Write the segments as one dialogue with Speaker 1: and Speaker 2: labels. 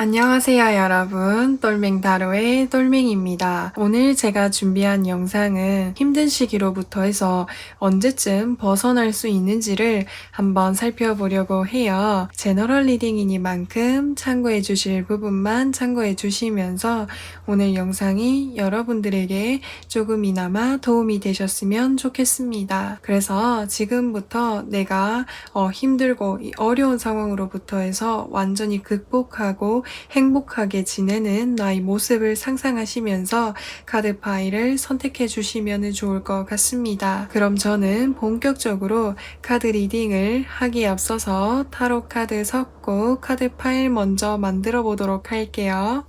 Speaker 1: 안녕하세요 여러분, 똘맹다로의 똘맹입니다. 오늘 제가 준비한 영상은 힘든 시기로부터 해서 언제쯤 벗어날 수 있는지를 한번 살펴보려고 해요. 제너럴 리딩이니만큼 참고해 주실 부분만 참고해 주시면서 오늘 영상이 여러분들에게 조금이나마 도움이 되셨으면 좋겠습니다. 그래서 지금부터 내가 힘들고 이 어려운 상황으로부터 해서 완전히 극복하고 행복하게 지내는 나의 모습을 상상하시면서 카드 파일을 선택해 주시면 좋을 것 같습니다. 그럼 저는 본격적으로 카드 리딩을 하기에 앞서서 타로 카드 섞고 카드 파일 먼저 만들어 보도록 할게요.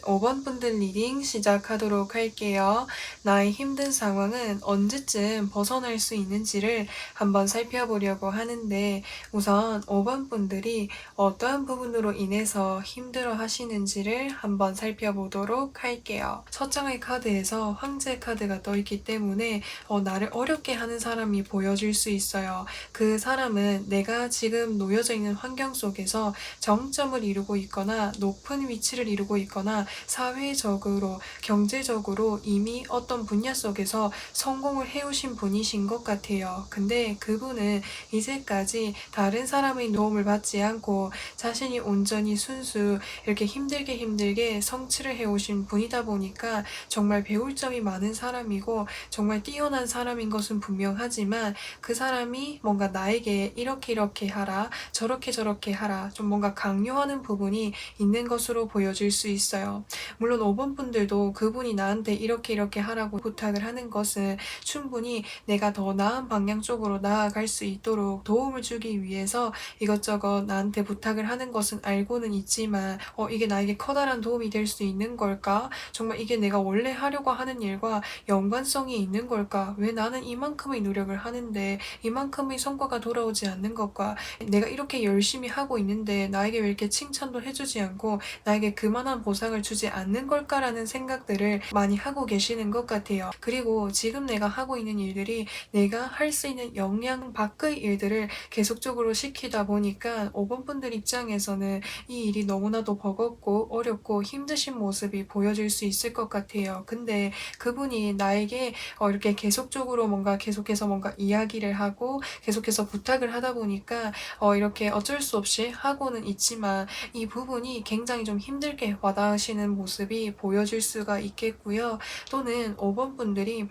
Speaker 1: 5번 분들 리딩 시작하도록 할게요. 나의 힘든 상황은 언제쯤 벗어날 수 있는지를 한번 살펴보려고 하는데 우선 5번 분들이 어떠한 부분으로 인해서 힘들어 하시는지를 한번 살펴보도록 할게요. 첫 장의 카드에서 황제 카드가 떠있기 때문에 나를 어렵게 하는 사람이 보여질 수 있어요. 그 사람은 내가 지금 놓여져 있는 환경 속에서 정점을 이루고 있거나 높은 위치를 이루고 있거나 사회적으로, 경제적으로 이미 어떤 분야 속에서 성공을 해오신 분이신 것 같아요. 근데 그분은 이제까지 다른 사람의 도움을 받지 않고 자신이 온전히 순수 이렇게 힘들게 성취를 해오신 분이다 보니까 정말 배울 점이 많은 사람이고 정말 뛰어난 사람인 것은 분명하지만 그 사람이 뭔가 나에게 이렇게 하라, 저렇게 하라, 좀 뭔가 강요하는 부분이 있는 것으로 보여질 수 있어요. 물론 5번 분들도 그분이 나한테 이렇게 하라고 부탁을 하는 것은 충분히 내가 더 나은 방향 쪽으로 나아갈 수 있도록 도움을 주기 위해서 이것저것 나한테 부탁을 하는 것은 알고는 있지만 이게 나에게 커다란 도움이 될 수 있는 걸까? 정말 이게 내가 원래 하려고 하는 일과 연관성이 있는 걸까? 왜 나는 이만큼의 노력을 하는데 이만큼의 성과가 돌아오지 않는 것과 내가 이렇게 열심히 하고 있는데 나에게 왜 이렇게 칭찬도 해주지 않고 나에게 그만한 보상을 주지 않는 걸까라는 생각들을 많이 하고 계시는 것 같아요. 그리고 지금 내가 하고 있는 일들이 내가 할 수 있는 역량 밖의 일들을 계속적으로 시키다 보니까 5번 분들 입장에서는 이 일이 너무나도 버겁고 어렵고 힘드신 모습이 보여질 수 있을 것 같아요. 근데 그분이 나에게 이렇게 계속적으로 뭔가 계속해서 뭔가 이야기를 하고 계속해서 부탁을 하다 보니까 이렇게 어쩔 수 없이 하고는 있지만 이 부분이 굉장히 좀 힘들게 와닿으시는 모습이 보여질 수가 있겠고요. 또는 5번 분들이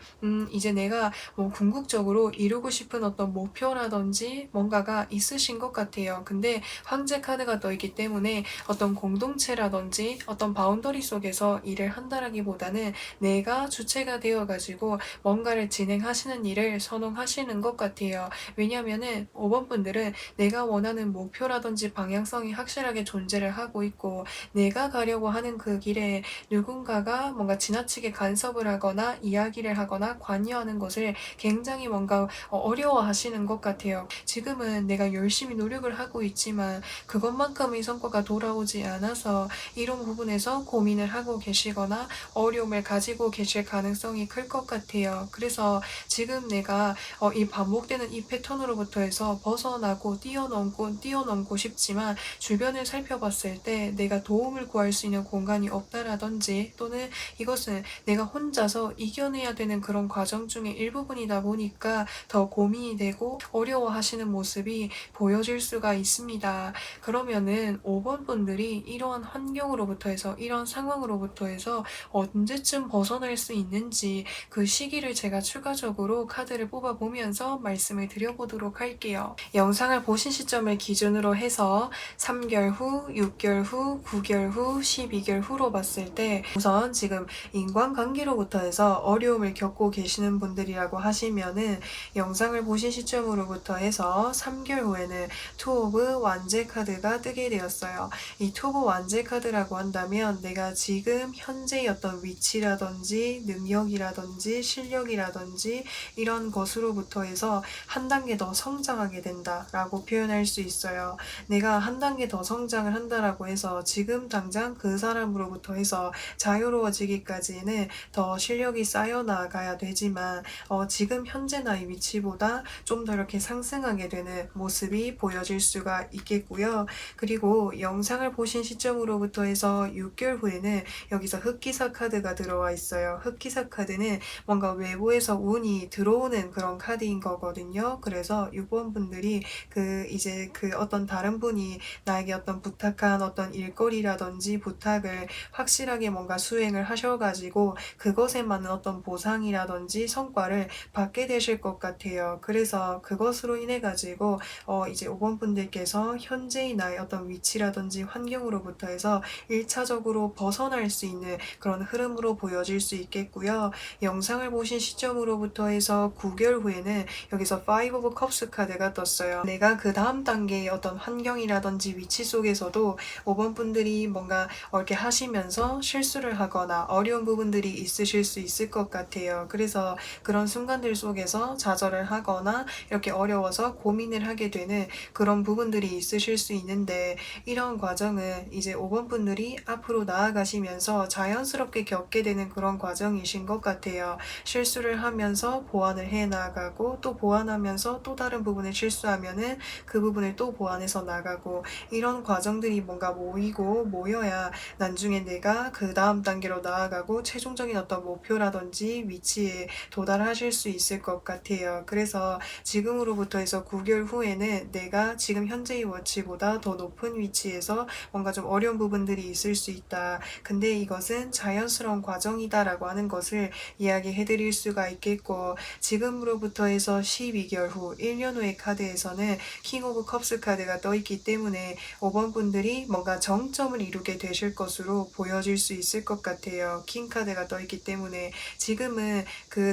Speaker 1: 이제 내가 뭐 궁극적으로 이루고 싶은 어떤 목표라든지 뭔가가 있으신 것 같아요. 근데 황제 카드가 떠 있기 때문에 어떤 공동체라든지 어떤 바운더리 속에서 일을 한다라기보다는 내가 주체가 되어가지고 뭔가를 진행하시는 일을 선호하시는 것 같아요. 왜냐하면은 5번 분들은 내가 원하는 목표라든지 방향성이 확실하게 존재를 하고 있고 내가 가려고 하는 그 길에 누군가가 뭔가 지나치게 간섭을 하거나 이야기를 하거나 관여하는 것을 굉장히 뭔가 어려워하시는 것 같아요. 지금은 내가 열심히 노력을 하고 있지만 그것만큼의 성과가 돌아오지 않아서 이런 부분에서 고민을 하고 계시거나 어려움을 가지고 계실 가능성이 클 것 같아요. 그래서 지금 내가 이 반복되는 이 패턴으로부터 해서 벗어나고 뛰어넘고 싶지만 주변을 살펴봤을 때 내가 도움을 구할 수 있는 공간이 없다라든지 또는 이것은 내가 혼자서 이겨내야 되는 그런 과정 중의 일부분이다 보니까 더 고민이 되고 어려워하시는 모습이 보여질 수가 있습니다. 그러면은 5번 분들이 이러한 환경으로부터 해서 이런 상황으로부터 해서 언제쯤 벗어날 수 있는지 그 시기를 제가 추가적으로 카드를 뽑아보면서 말씀을 드려보도록 할게요. 영상을 보신 시점을 기준으로 해서 3개월 후, 6개월 후, 9개월 후, 12개월 후로 봤을 때 우선 지금 인간관계로부터 해서 어려움을 겪고 계시는 분들이라고 하시면은 영상을 보신 시점으로부터 해서 3개월 후에는 투 오브 완제 카드가 뜨게 되었어요. 이 투 오브 완제 카드라고 한다면 내가 지금 현재의 어떤 위치라든지 능력이라든지 실력이라든지 이런 것으로부터 해서 한 단계 더 성장하게 된다라고 표현할 수 있어요. 내가 한 단계 더 성장을 한다라고 해서 지금 당장 그 사람으로부터 해서 자유로워지기까지는 더 실력이 쌓여 나가야 되지만 지금 현재 나의 위치보다 좀 더 이렇게 상승하게 되는 모습이 보여질 수가 있겠고요. 그리고 영상을 보신 시점으로부터 해서 6개월 후에는 여기서 흑기사 카드가 들어와 있어요. 흑기사 카드는 뭔가 외부에서 운이 들어오는 그런 카드인 거거든요. 그래서 6번 분들이 이제 어떤 다른 분이 나에게 어떤 부탁한 어떤 일거리라든지 부탁을 확실하게 뭔가 수행을 하셔가지고 그것에 맞는 어떤 보상이라든지 성과를 받게 되실 것 같아요. 그래서 그것으로 인해 가지고 이제 5번 분들께서 현재의 나의 어떤 위치라든지 환경으로부터 해서 1차적으로 벗어날 수 있는 그런 흐름으로 보여질 수 있겠고요. 영상을 보신 시점으로부터 해서 9개월 후에는 여기서 5 of Cups 카드가 떴어요. 내가 그 다음 단계의 어떤 환경이라든지 위치 속에서도 5번 분들이 뭔가 이렇게 하시면서 실수를 하거나 어려운 부분들이 있으실 수 있을 것 같아요. 그래서 그런 순간들 속에서 좌절을 하거나 이렇게 어려워서 고민을 하게 되는 그런 부분들이 있으실 수 있는데 이런 과정은 이제 5번 분들이 앞으로 나아가시면서 자연스럽게 겪게 되는 그런 과정이신 것 같아요. 실수를 하면서 보완을 해 나가고 또 보완하면서 또 다른 부분을 실수하면은 그 부분을 또 보완해서 나가고 이런 과정들이 뭔가 모이고 모여야 나중에 내가 그 다음 단계로 나아가고 최종적인 어떤 목표라든지 위치에 도달하실 수 있을 것 같아요. 그래서 지금으로부터 해서 9개월 후에는 내가 지금 현재의 위치보다 더 높은 위치에서 뭔가 좀 어려운 부분들이 있을 수 있다. 근데 이것은 자연스러운 과정이다라고 하는 것을 이야기해 드릴 수가 있겠고 지금으로부터 해서 12개월 후 1년 후의 카드에서는 킹 오브 컵스 카드가 떠 있기 때문에 5번 분들이 뭔가 정점을 이루게 되실 것으로 보여질 수 있을 것 같아요. 킹 카드가 떠 있기 때문에 지금은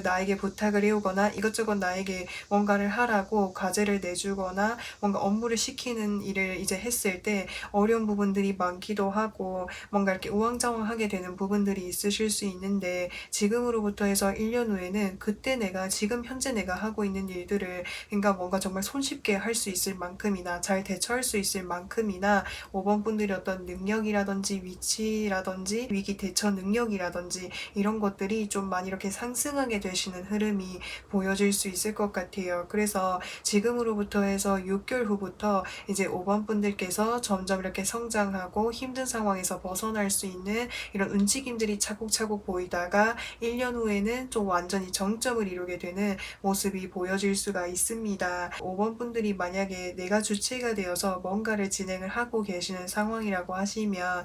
Speaker 1: 나에게 부탁을 해오거나 이것저것 나에게 뭔가를 하라고 과제를 내주거나 뭔가 업무를 시키는 일을 이제 했을 때 어려운 부분들이 많기도 하고 뭔가 이렇게 우왕좌왕하게 되는 부분들이 있으실 수 있는데 지금으로부터 해서 1년 후에는 그때 지금 현재 내가 하고 있는 일들을 그러니까 뭔가 정말 손쉽게 할 수 있을 만큼이나 잘 대처할 수 있을 만큼이나 5번 분들이 어떤 능력이라든지 위치 에너지라든지 위기 대처 능력이라든지 이런 것들이 좀 많이 이렇게 상승하게 되시는 흐름이 보여질 수 있을 것 같아요. 그래서 지금으로부터 해서 6개월 후부터 이제 5번 분들께서 점점 이렇게 성장하고 힘든 상황에서 벗어날 수 있는 이런 움직임들이 차곡차곡 보이다가 1년 후에는 좀 완전히 정점을 이루게 되는 모습이 보여질 수가 있습니다. 5번 분들이 만약에 내가 주체가 되어서 뭔가를 진행을 하고 계시는 상황이라고 하시면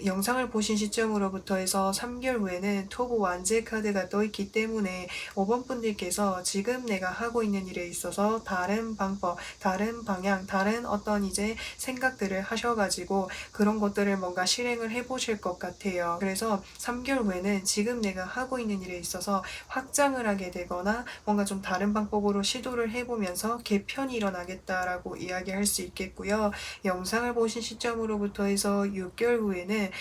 Speaker 1: 영상을 보신 시점으로부터 해서 3개월 후에는 토부 완제 카드가 떠있기 때문에 5번 분들께서 지금 내가 하고 있는 일에 있어서 다른 방법, 다른 방향, 다른 어떤 이제 생각들을 하셔가지고 그런 것들을 뭔가 실행을 해보실 것 같아요. 그래서 3개월 후에는 지금 내가 하고 있는 일에 있어서 확장을 하게 되거나 뭔가 좀 다른 방법으로 시도를 해보면서 개편이 일어나겠다라고 이야기할 수 있겠고요. 영상을 보신 시점으로부터 해서 6개월 후에는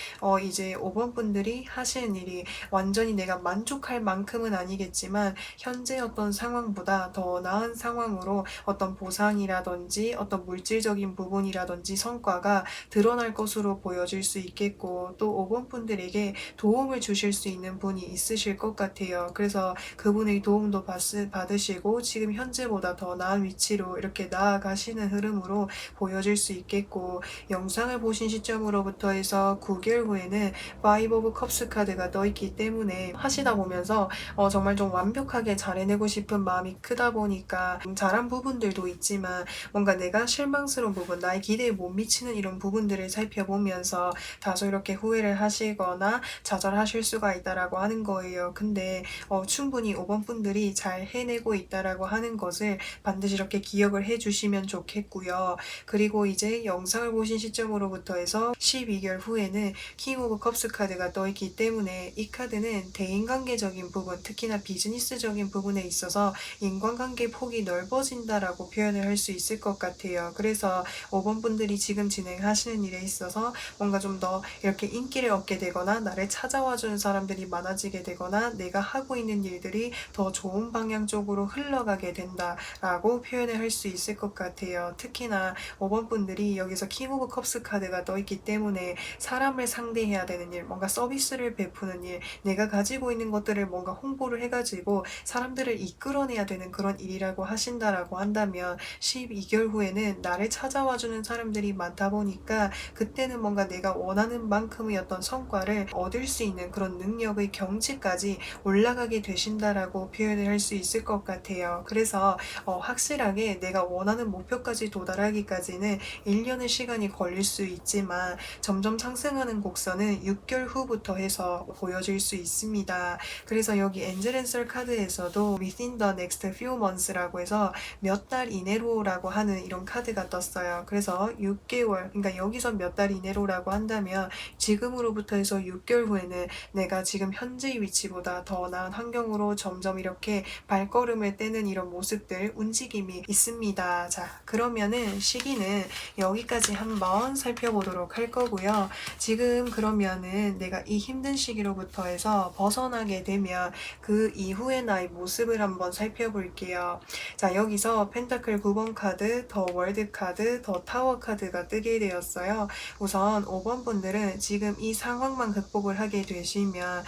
Speaker 1: 이제 5번 분들이 하시는 일이 완전히 내가 만족할 만큼은 아니겠지만 현재 어떤 상황보다 더 나은 상황으로 어떤 보상이라든지 어떤 물질적인 부분이라든지 성과가 드러날 것으로 보여질 수 있겠고 또 5번 분들에게 도움을 주실 수 있는 분이 있으실 것 같아요. 그래서 그분의 도움도 받으시고 지금 현재보다 더 나은 위치로 이렇게 나아가시는 흐름으로 보여질 수 있겠고 영상을 보신 시점으로부터 해서 9개월 후에는 5 오브 컵스 카드가 떠있기 때문에 하시다 보면서 정말 좀 완벽하게 잘 해내고 싶은 마음이 크다 보니까 잘한 부분들도 있지만 뭔가 내가 실망스러운 부분, 나의 기대에 못 미치는 이런 부분들을 살펴보면서 다소 이렇게 후회를 하시거나 좌절하실 수가 있다라고 하는 거예요. 근데 충분히 5번 분들이 잘 해내고 있다라고 하는 것을 반드시 이렇게 기억을 해주시면 좋겠고요. 그리고 이제 영상을 보신 시점으로부터 해서 12개월 후에는 킹 오브 컵스 카드가 떠있기 때문에 이 카드는 대인관계적인 부분, 특히나 비즈니스적인 부분에 있어서 인간관계 폭이 넓어진다라고 표현을 할 수 있을 것 같아요. 그래서 5번 분들이 지금 진행하시는 일에 있어서 뭔가 좀 더 이렇게 인기를 얻게 되거나 나를 찾아와 주는 사람들이 많아지게 되거나 내가 하고 있는 일들이 더 좋은 방향 쪽으로 흘러가게 된다라고 표현을 할 수 있을 것 같아요. 특히나 5번 분들이 여기서 킹 오브 컵스 카드가 떠있기 때문에 사람을 상대해야 되는 일, 뭔가 서비스를 베푸는 일, 내가 가지고 있는 것들을 뭔가 홍보를 해가지고 사람들을 이끌어내야 되는 그런 일이라고 하신다라고 한다면 12개월 후에는 나를 찾아와주는 사람들이 많다 보니까 그때는 뭔가 내가 원하는 만큼의 어떤 성과를 얻을 수 있는 그런 능력의 경지까지 올라가게 되신다라고 표현을 할 수 있을 것 같아요. 그래서 확실하게 내가 원하는 목표까지 도달하기까지는 1년의 시간이 걸릴 수 있지만 점점 상승하는 곡선은 6개월 후부터 해서 보여질 수 있습니다. 그래서 여기 엔젤앤설 카드에서도 Within the next few months라고 해서 몇 달 이내로라고 하는 이런 카드가 떴어요. 그래서 6개월, 그러니까 여기서 몇 달 이내로라고 한다면 지금으로부터 해서 6개월 후에는 내가 지금 현재의 위치보다 더 나은 환경으로 점점 이렇게 발걸음을 떼는 이런 모습들, 움직임이 있습니다. 자, 그러면은 시기는 여기까지 한번 살펴보도록 할 거고요. 지금 그러면은 내가 이 힘든 시기로부터 해서 벗어나게 되면 그 이후의 나의 모습을 한번 살펴볼게요. 자, 여기서 펜타클 9번 카드, 더 월드 카드, 더 타워 카드가 뜨게 되었어요. 우선 5번 분들은 지금 이 상황만 극복을 하게 되시면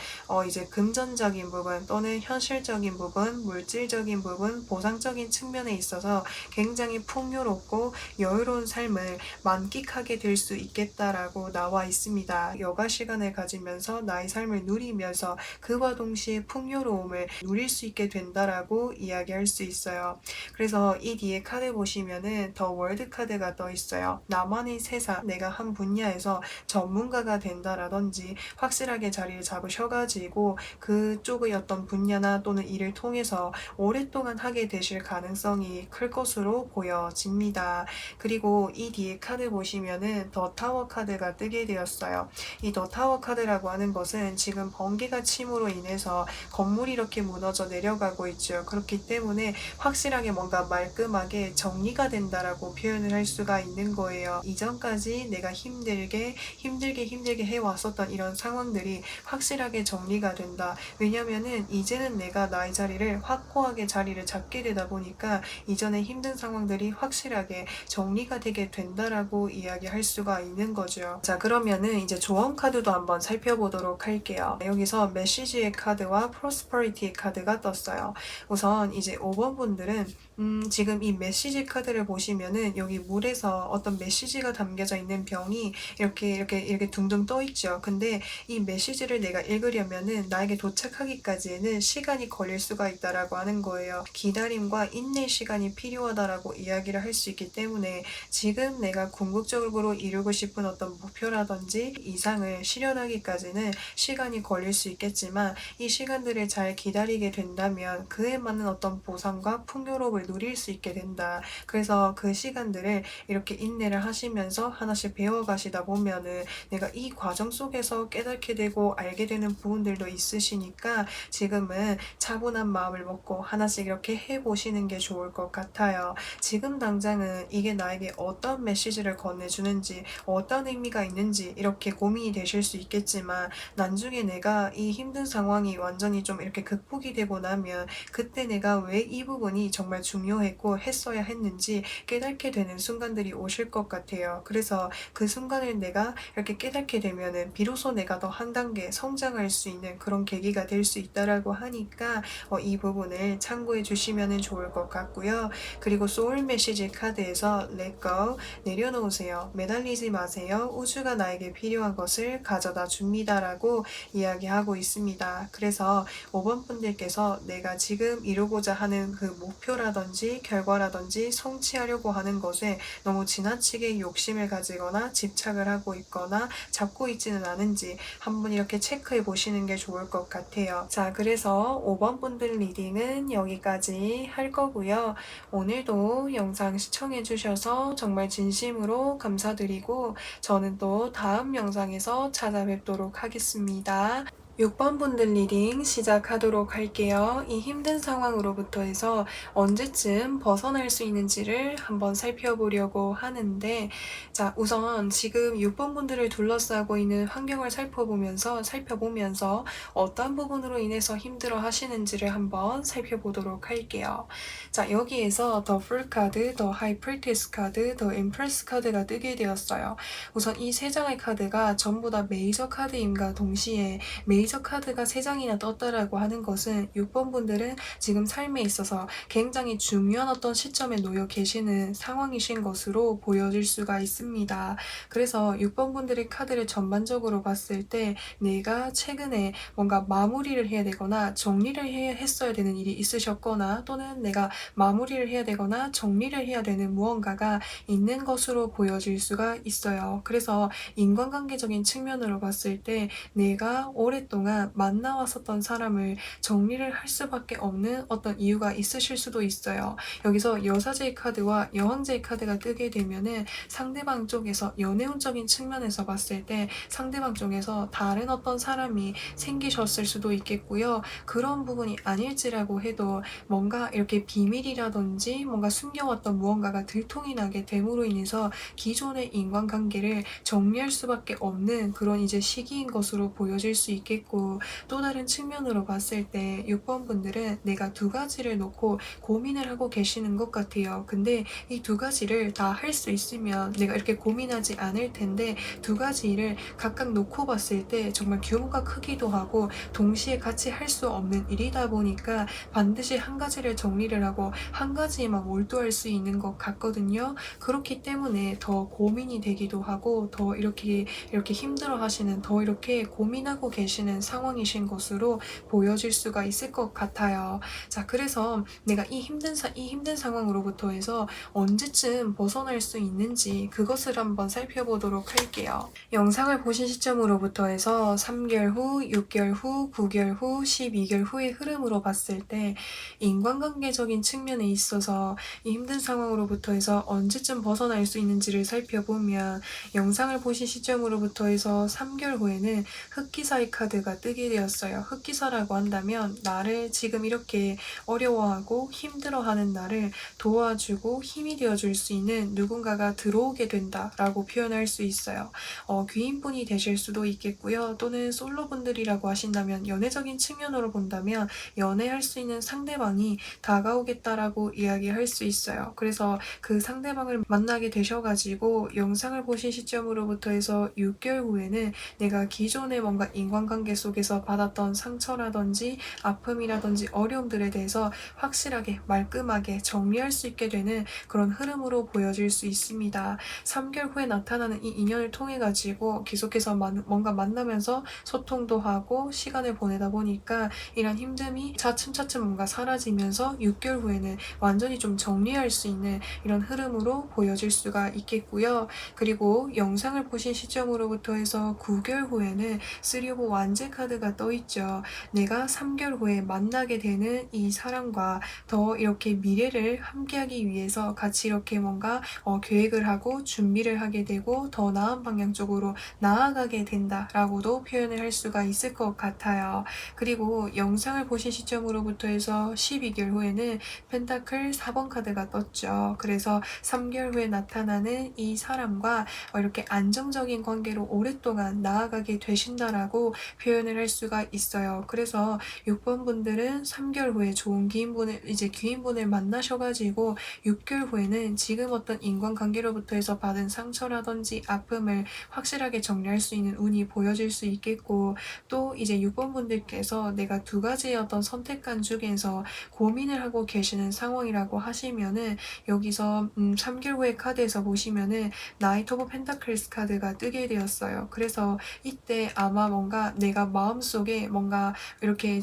Speaker 1: 이제 금전적인 부분 또는 현실적인 부분, 물질적인 부분, 보상적인 측면에 있어서 굉장히 풍요롭고 여유로운 삶을 만끽하게 될 수 있겠다라고 나와 있습니다. 여가 시간을 가지면서 나의 삶을 누리면서 그와 동시에 풍요로움을 누릴 수 있게 된다라고 이야기할 수 있어요. 그래서 이 뒤에 카드 보시면은 더 월드 카드가 떠 있어요. 나만의 세상, 내가 한 분야에서 전문가가 된다라든지 확실하게 자리를 잡으셔가지고 그쪽의 어떤 분야나 또는 일을 통해서 오랫동안 하게 되실 가능성이 클 것으로 보여집니다. 그리고 이 뒤에 카드 보시면은 더 타워 카드가 뜨게 되었어요. 이 더 타워 카드라고 하는 것은 지금 번개가 침으로 인해서 건물이 이렇게 무너져 내려가고 있죠. 그렇기 때문에 확실하게 뭔가 말끔하게 정리가 된다라고 표현을 할 수가 있는 거예요. 이전까지 내가 힘들게 해왔었던 이런 상황들이 확실하게 정리가 된다. 왜냐면은 이제는 내가 나의 자리를 확고하게 자리를 잡게 되다 보니까 이전의 힘든 상황들이 확실하게 정리가 되게 된다라고 이야기할 수가 있는 거죠. 자, 그러면 그러면은 이제 조언 카드도 한번 살펴보도록 할게요. 여기서 메시지의 카드와 프로스퍼리티의 카드가 떴어요. 우선 이제 5번 분들은 지금 이 메시지 카드를 보시면은 여기 물에서 어떤 메시지가 담겨져 있는 병이 이렇게 둥둥 떠 있죠. 근데 이 메시지를 내가 읽으려면은 나에게 도착하기까지에는 시간이 걸릴 수가 있다라고 하는 거예요. 기다림과 인내 시간이 필요하다라고 이야기를 할 수 있기 때문에 지금 내가 궁극적으로 이루고 싶은 어떤 목표라든지 이상을 실현하기까지는 시간이 걸릴 수 있겠지만 이 시간들을 잘 기다리게 된다면 그에 맞는 어떤 보상과 풍요로움을 누릴 수 있게 된다. 그래서 그 시간들을 이렇게 인내를 하시면서 하나씩 배워가시다 보면은 내가 이 과정 속에서 깨닫게 되고 알게 되는 부분들도 있으시니까 지금은 차분한 마음을 먹고 하나씩 이렇게 해보시는 게 좋을 것 같아요. 지금 당장은 이게 나에게 어떤 메시지를 건네주는지 어떤 의미가 있는지 이렇게 고민이 되실 수 있겠지만 나중에 내가 이 힘든 상황이 완전히 좀 이렇게 극복이 되고 나면 그때 내가 왜 이 부분이 정말 중요했고 했어야 했는지 깨닫게 되는 순간들이 오실 것 같아요. 그래서 그 순간을 내가 이렇게 깨닫게 되면은 비로소 내가 더 한 단계 성장할 수 있는 그런 계기가 될 수 있다라고 하니까 이 부분을 참고해 주시면 좋을 것 같고요. 그리고 소울 메시지 카드에서 Let go, 내려놓으세요. 매달리지 마세요. 우주가 나에게 필요한 것을 가져다 줍니다라고 이야기하고 있습니다. 그래서 5번 분들께서 내가 지금 이루고자 하는 그 목표라든지 결과라든지 성취하려고 하는 것에 너무 지나치게 욕심을 가지거나 집착을 하고 있거나 잡고 있지는 않은지 한번 이렇게 체크해 보시는 게 좋을 것 같아요. 자, 그래서 5번 분들 리딩은 여기까지 할 거고요. 오늘도 영상 시청해 주셔서 정말 진심으로 감사드리고 저는 또 다음 영상에서 찾아뵙도록 하겠습니다. 6번 분들 리딩 시작하도록 할게요. 이 힘든 상황으로부터 해서 언제쯤 벗어날 수 있는지를 한번 살펴보려고 하는데, 자, 우선 지금 6번 분들을 둘러싸고 있는 환경을 살펴보면서 어떤 부분으로 인해서 힘들어 하시는지를 한번 살펴보도록 할게요. 자, 여기에서 더 풀 카드, 더 하이 프리티스 카드, 더 임프레스 카드가 뜨게 되었어요. 우선 이 세 장의 카드가 전부 다 메이저 카드임과 동시에 메이저 카드가 3장이나 떴다라고 하는 것은 6번 분들은 지금 삶에 있어서 굉장히 중요한 어떤 시점에 놓여 계시는 상황이신 것으로 보여질 수가 있습니다. 그래서 6번 분들의 카드를 전반적으로 봤을 때 내가 최근에 뭔가 마무리를 해야 되거나 정리를 했어야 되는 일이 있으셨거나 또는 내가 마무리를 해야 되거나 정리를 해야 되는 무언가가 있는 것으로 보여질 수가 있어요. 그래서 인간관계적인 측면으로 봤을 때 내가 오랫동안 만나왔었던 사람을 정리를 할 수밖에 없는 어떤 이유가 있으실 수도 있어요. 여기서 여사제의 카드와 여왕제의 카드가 뜨게 되면은 상대방 쪽에서 연애운적인 측면에서 봤을 때 상대방 쪽에서 다른 어떤 사람이 생기셨을 수도 있겠고요. 그런 부분이 아닐지라고 해도 뭔가 이렇게 비밀이라든지 뭔가 숨겨왔던 무언가가 들통이 나게 됨으로 인해서 기존의 인간관계를 정리할 수밖에 없는 그런 이제 시기인 것으로 보여질 수 있겠고, 또 다른 측면으로 봤을 때 6번 분들은 내가 두 가지를 놓고 고민을 하고 계시는 것 같아요. 근데 이 두 가지를 다 할 수 있으면 내가 이렇게 고민하지 않을 텐데 두 가지 일을 각각 놓고 봤을 때 정말 규모가 크기도 하고 동시에 같이 할 수 없는 일이다 보니까 반드시 한 가지를 정리를 하고 한 가지에만 몰두할 수 있는 것 같거든요. 그렇기 때문에 더 고민이 되기도 하고 더 이렇게 힘들어 하시는, 더 이렇게 고민하고 계시는 상황이신 것으로 보여질 수가 있을 것 같아요. 자, 그래서 내가 이 힘든 상황으로부터 해서 언제쯤 벗어날 수 있는지 그것을 한번 살펴보도록 할게요. 영상을 보신 시점으로부터 해서 3개월 후, 6개월 후, 9개월 후, 12개월 후의 흐름으로 봤을 때 인간관계적인 측면에 있어서 이 힘든 상황으로부터 해서 언제쯤 벗어날 수 있는지를 살펴보면 영상을 보신 시점으로부터 해서 3개월 후에는 흑기사의 카드가 카드가 뜨게 되었어요. 흑기사라고 한다면 나를 지금 이렇게 어려워하고 힘들어하는 나를 도와주고 힘이 되어줄 수 있는 누군가가 들어오게 된다라고 표현할 수 있어요. 귀인분이 되실 수도 있겠고요. 또는 솔로분들이라고 하신다면 연애적인 측면으로 본다면 연애할 수 있는 상대방이 다가오겠다라고 이야기할 수 있어요. 그래서 그 상대방을 만나게 되셔가지고 영상을 보신 시점으로부터 해서 6개월 후에는 내가 기존에 뭔가 인간관계 속에서 받았던 상처라든지 아픔이라든지 어려움들에 대해서 확실하게 말끔하게 정리할 수 있게 되는 그런 흐름으로 보여질 수 있습니다. 3개월 후에 나타나는 이 인연을 통해 가지고 계속해서 뭔가 만나면서 소통도 하고 시간을 보내다 보니까 이런 힘듦이 차츰차츰 뭔가 사라지면서 6개월 후에는 완전히 좀 정리할 수 있는 이런 흐름으로 보여질 수가 있겠고요. 그리고 영상을 보신 시점으로부터 해서 9개월 후에는 3 오브 완제 카드가 떠 있죠. 내가 3개월 후에 만나게 되는 이 사람과 더 이렇게 미래를 함께하기 위해서 같이 이렇게 뭔가 계획을 하고 준비를 하게 되고 더 나은 방향 쪽으로 나아가게 된다라고도 표현을 할 수가 있을 것 같아요. 그리고 영상을 보신 시점으로부터 해서 12개월 후에는 펜타클 4번 카드가 떴죠. 그래서 3개월 후에 나타나는 이 사람과 이렇게 안정적인 관계로 오랫동안 나아가게 되신다라고 표현을 할 수가 있어요. 그래서 6번 분들은 3개월 후에 좋은 귀인분을 만나셔가지고 6개월 후에는 지금 어떤 인간관계로부터 해서 받은 상처라든지 아픔을 확실하게 정리할 수 있는 운이 보여질 수 있겠고, 또 이제 6번 분들께서 내가 두 가지의 어떤 선택관 중에서 고민을 하고 계시는 상황이라고 하시면은 여기서 3개월 후의 카드에서 보시면은 나이트 오브 펜타클스 카드가 뜨게 되었어요. 그래서 이때 아마 뭔가 내가 마음속에 뭔가 이렇게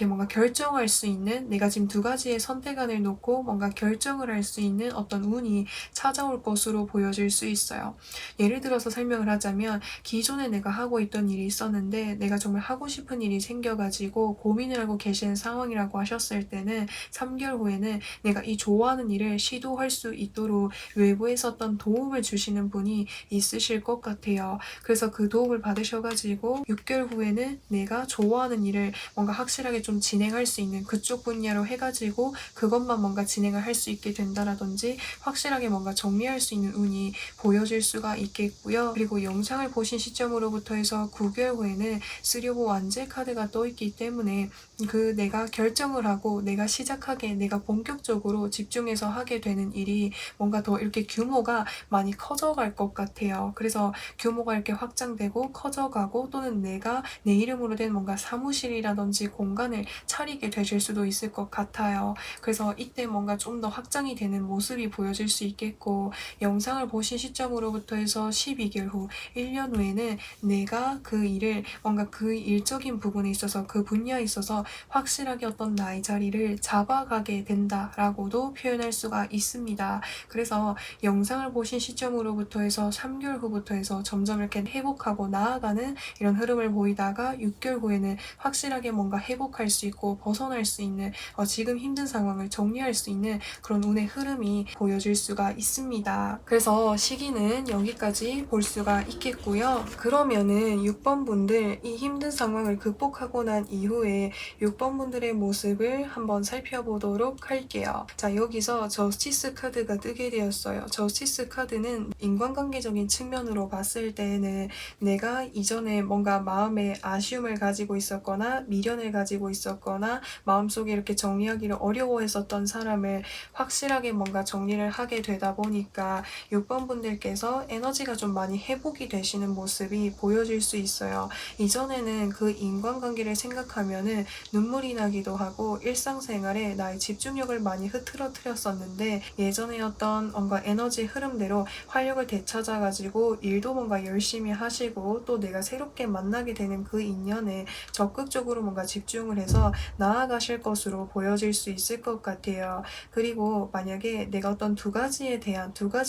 Speaker 1: 뭔가 결정할 수 있는, 내가 지금 두 가지의 선택안을 놓고 뭔가 결정을 할 수 있는 어떤 운이 찾아올 것으로 보여질 수 있어요. 예를 들어서 설명을 하자면 기존에 내가 하고 있던 일이 있었는데 내가 정말 하고 싶은 일이 생겨가지고 고민을 하고 계시는 상황이라고 하셨을 때는 3개월 후에는 내가 이 좋아하는 일을 시도할 수 있도록 외부에서 어떤 도움을 주시는 분이 있으실 것 같아요. 그래서 그 도움을 받으셔가지고 6개월 후에는 내가 좋아하는 일을 뭔가 확실하게 좀 진행할 수 있는 그쪽 분야로 해가지고 그것만 뭔가 진행을 할 수 있게 된다라든지 확실하게 뭔가 정리할 수 있는 운이 보여질 수가 있겠고요. 그리고 영상을 보신 시점으로부터 해서 9개월 후에는 3 오브 완제 카드가 떠 있기 때문에 그 내가 결정을 하고 내가 시작하게, 내가 본격적으로 집중해서 하게 되는 일이 뭔가 더 이렇게 규모가 많이 커져갈 것 같아요. 그래서 규모가 이렇게 확장되고 커져가고, 또는 내가 내 이름으로 된 뭔가 사무실이라든지 공간을 차리게 되실 수도 있을 것 같아요. 그래서 이때 뭔가 좀 더 확장이 되는 모습이 보여질 수 있겠고, 영상을 보신 시점으로부터 해서 12개월 후, 1년 후에는 내가 그 일을 뭔가 그 일적인 부분에 있어서 그 분야에 있어서 확실하게 어떤 나의 자리를 잡아가게 된다라고도 표현할 수가 있습니다. 그래서 영상을 보신 시점으로부터 해서 3개월 후부터 해서 점점 이렇게 회복하고 나아가는 이런 흐름을 보이다가 6개월 후에는 확실하게 뭔가 회복할 수 있고 벗어날 수 있는, 지금 힘든 상황을 정리할 수 있는 그런 운의 흐름이 보여질 수가 있습니다. 그래서 시기는 여기까지 볼 수가 있겠고요. 그러면은 6번 분들, 이 힘든 상황을 극복하고 난 이후에 6번 분들의 모습을 한번 살펴보도록 할게요. 자, 여기서 저스티스 카드가 뜨게 되었어요. 저스티스 카드는 인간관계적인 측면으로 봤을 때에는 내가 이전에 뭔가 마음에 아쉬움을 가지고 있었거나 미련을 가지고 있었거나 마음속에 이렇게 정리하기를 어려워했었던 사람을 확실하게 뭔가 정리를 하게 되다 보니까 6번 분들께서 에너지가 좀 많이 회복이 되시는 모습이 보여질 수 있어요. 이전에는 그 인간관계를 생각하면은 눈물이 나기도 하고 일상생활에 나의 집중력을 많이 흐트러뜨렸었는데, 예전에 어떤 뭔가 에너지 흐름대로 활력을 되찾아가지고 일도 뭔가 열심히 하시고 또 내가 새롭게 만나게 되는 그 인연에 적극적으로 뭔가 집중을 해서 나아가실 것으로 보여질 수 있을 것 같아요. 그리고 만약에 내가 어떤 두 가지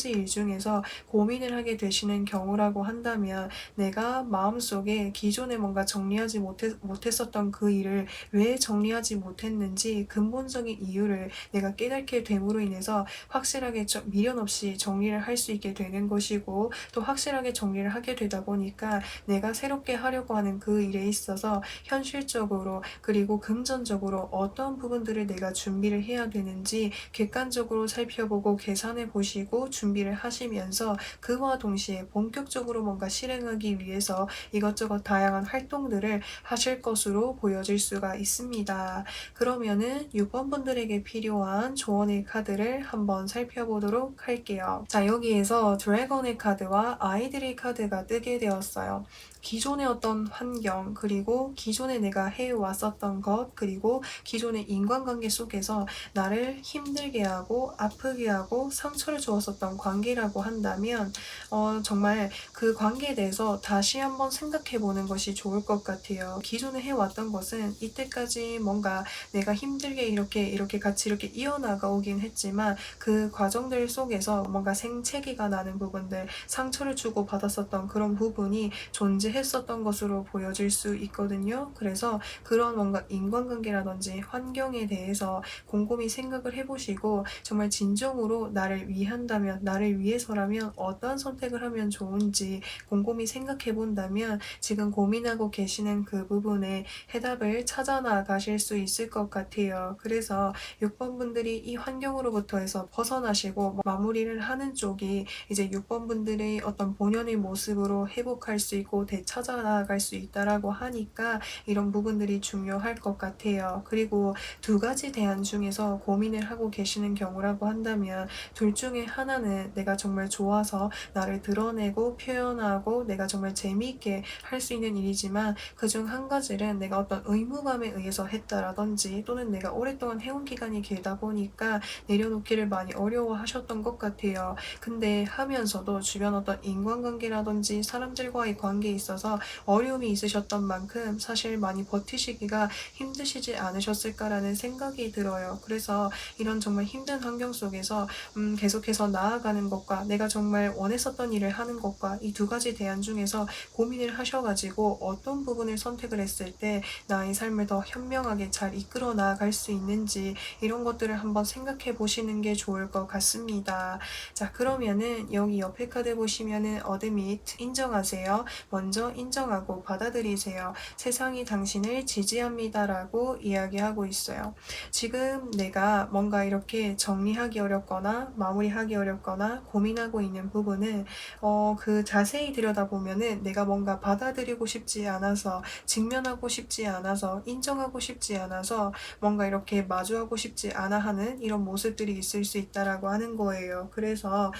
Speaker 1: 일 중에서 고민을 하게 되시는 경우라고 한다면, 내가 마음속에 기존에 뭔가 정리하지 못했었던 그 일을 왜 정리하지 못했는지 근본적인 이유를 내가 깨닫게 됨으로 인해서 확실하게 미련 없이 정리를 할 수 있게 되는 것이고, 또 확실하게 정리를 하게 되다 보니까 내가 새롭게 하려고 하는 그 그 일에 있어서 현실적으로 그리고 금전적으로 어떤 부분들을 내가 준비를 해야 되는지 객관적으로 살펴보고 계산해 보시고 준비를 하시면서 그와 동시에 본격적으로 뭔가 실행하기 위해서 이것저것 다양한 활동들을 하실 것으로 보여질 수가 있습니다. 그러면은 6번 분들에게 필요한 조언의 카드를 한번 살펴보도록 할게요. 자, 여기에서 드래곤의 카드와 아이들의 카드가 뜨게 되었어요. 기존의 어떤 환경, 그리고 기존에 내가 해왔었던 것, 그리고 기존의 인간관계 속에서 나를 힘들게 하고 아프게 하고 상처를 주었었던 관계라고 한다면 정말 그 관계에 대해서 다시 한번 생각해 보는 것이 좋을 것 같아요. 기존에 해왔던 것은 이때까지 뭔가 내가 힘들게 이렇게 같이 이렇게 이어나가 오긴 했지만 그 과정들 속에서 뭔가 생채기가 나는 부분들, 상처를 주고 받았었던 그런 부분이 존재했었던 것으로 보여질 수 있거든요. 그래서 그런 뭔가 인간관계라든지 환경에 대해서 곰곰이 생각을 해보시고 정말 진정으로 나를 위한다면, 나를 위해서라면 어떠한 선택을 하면 좋은지 곰곰이 생각해 본다면 지금 고민하고 계시는 그 부분에 해답을 찾아 나가실 수 있을 것 같아요. 그래서 6번 분들이 이 환경으로부터 해서 벗어나시고 마무리를 하는 쪽이 이제 6번 분들의 어떤 본연의 모습으로 회복할 수 있고 되찾아 나갈 수 있다라고 하니까 이런 부분들이 중요할 것 같아요. 그리고 두 가지 대안 중에서 고민을 하고 계시는 경우라고 한다면 둘 중에 하나는 내가 정말 좋아서 나를 드러내고 표현하고 내가 정말 재미있게 할 수 있는 일이지만 그중 한 가지는 내가 어떤 의무감에 의해서 했다라든지 또는 내가 오랫동안 해온 기간이 길다 보니까 내려놓기를 많이 어려워하셨던 것 같아요. 근데 하면서도 주변 어떤 인간관계라든지 사람들과의 관계에 있어서 어려움이 있으셨던 만큼 사실 많이 버티시기가 힘드시지 않으셨을까라는 생각이 들어요. 그래서 이런 정말 힘든 환경 속에서 계속해서 나아가는 것과 내가 정말 원했었던 일을 하는 것과 이 두 가지 대안 중에서 고민을 하셔가지고 어떤 부분을 선택을 했을 때 나의 삶을 더 현명하게 잘 이끌어 나아갈 수 있는지 이런 것들을 한번 생각해 보시는 게 좋을 것 같습니다. 자, 그러면은 여기 옆에 카드 보시면은 어드밋 인정하세요. 먼저 인정하고 받아들이세요. 세상이 당신을 지지합니다라고 이야기하고 있어요. 지금 내가 뭔가 이렇게 정리하기 어렵거나 마무리하기 어렵거나 고민하고 있는 부분은 그 자세히 들여다보면은 내가 뭔가 받아들이고 싶지 않아서 직면하고 싶지 않아서 인정하고 싶지 않아서 뭔가 이렇게 마주하고 싶지 않아 하는 이런 모습들이 있을 수 있다라고 하는 거예요. 그래서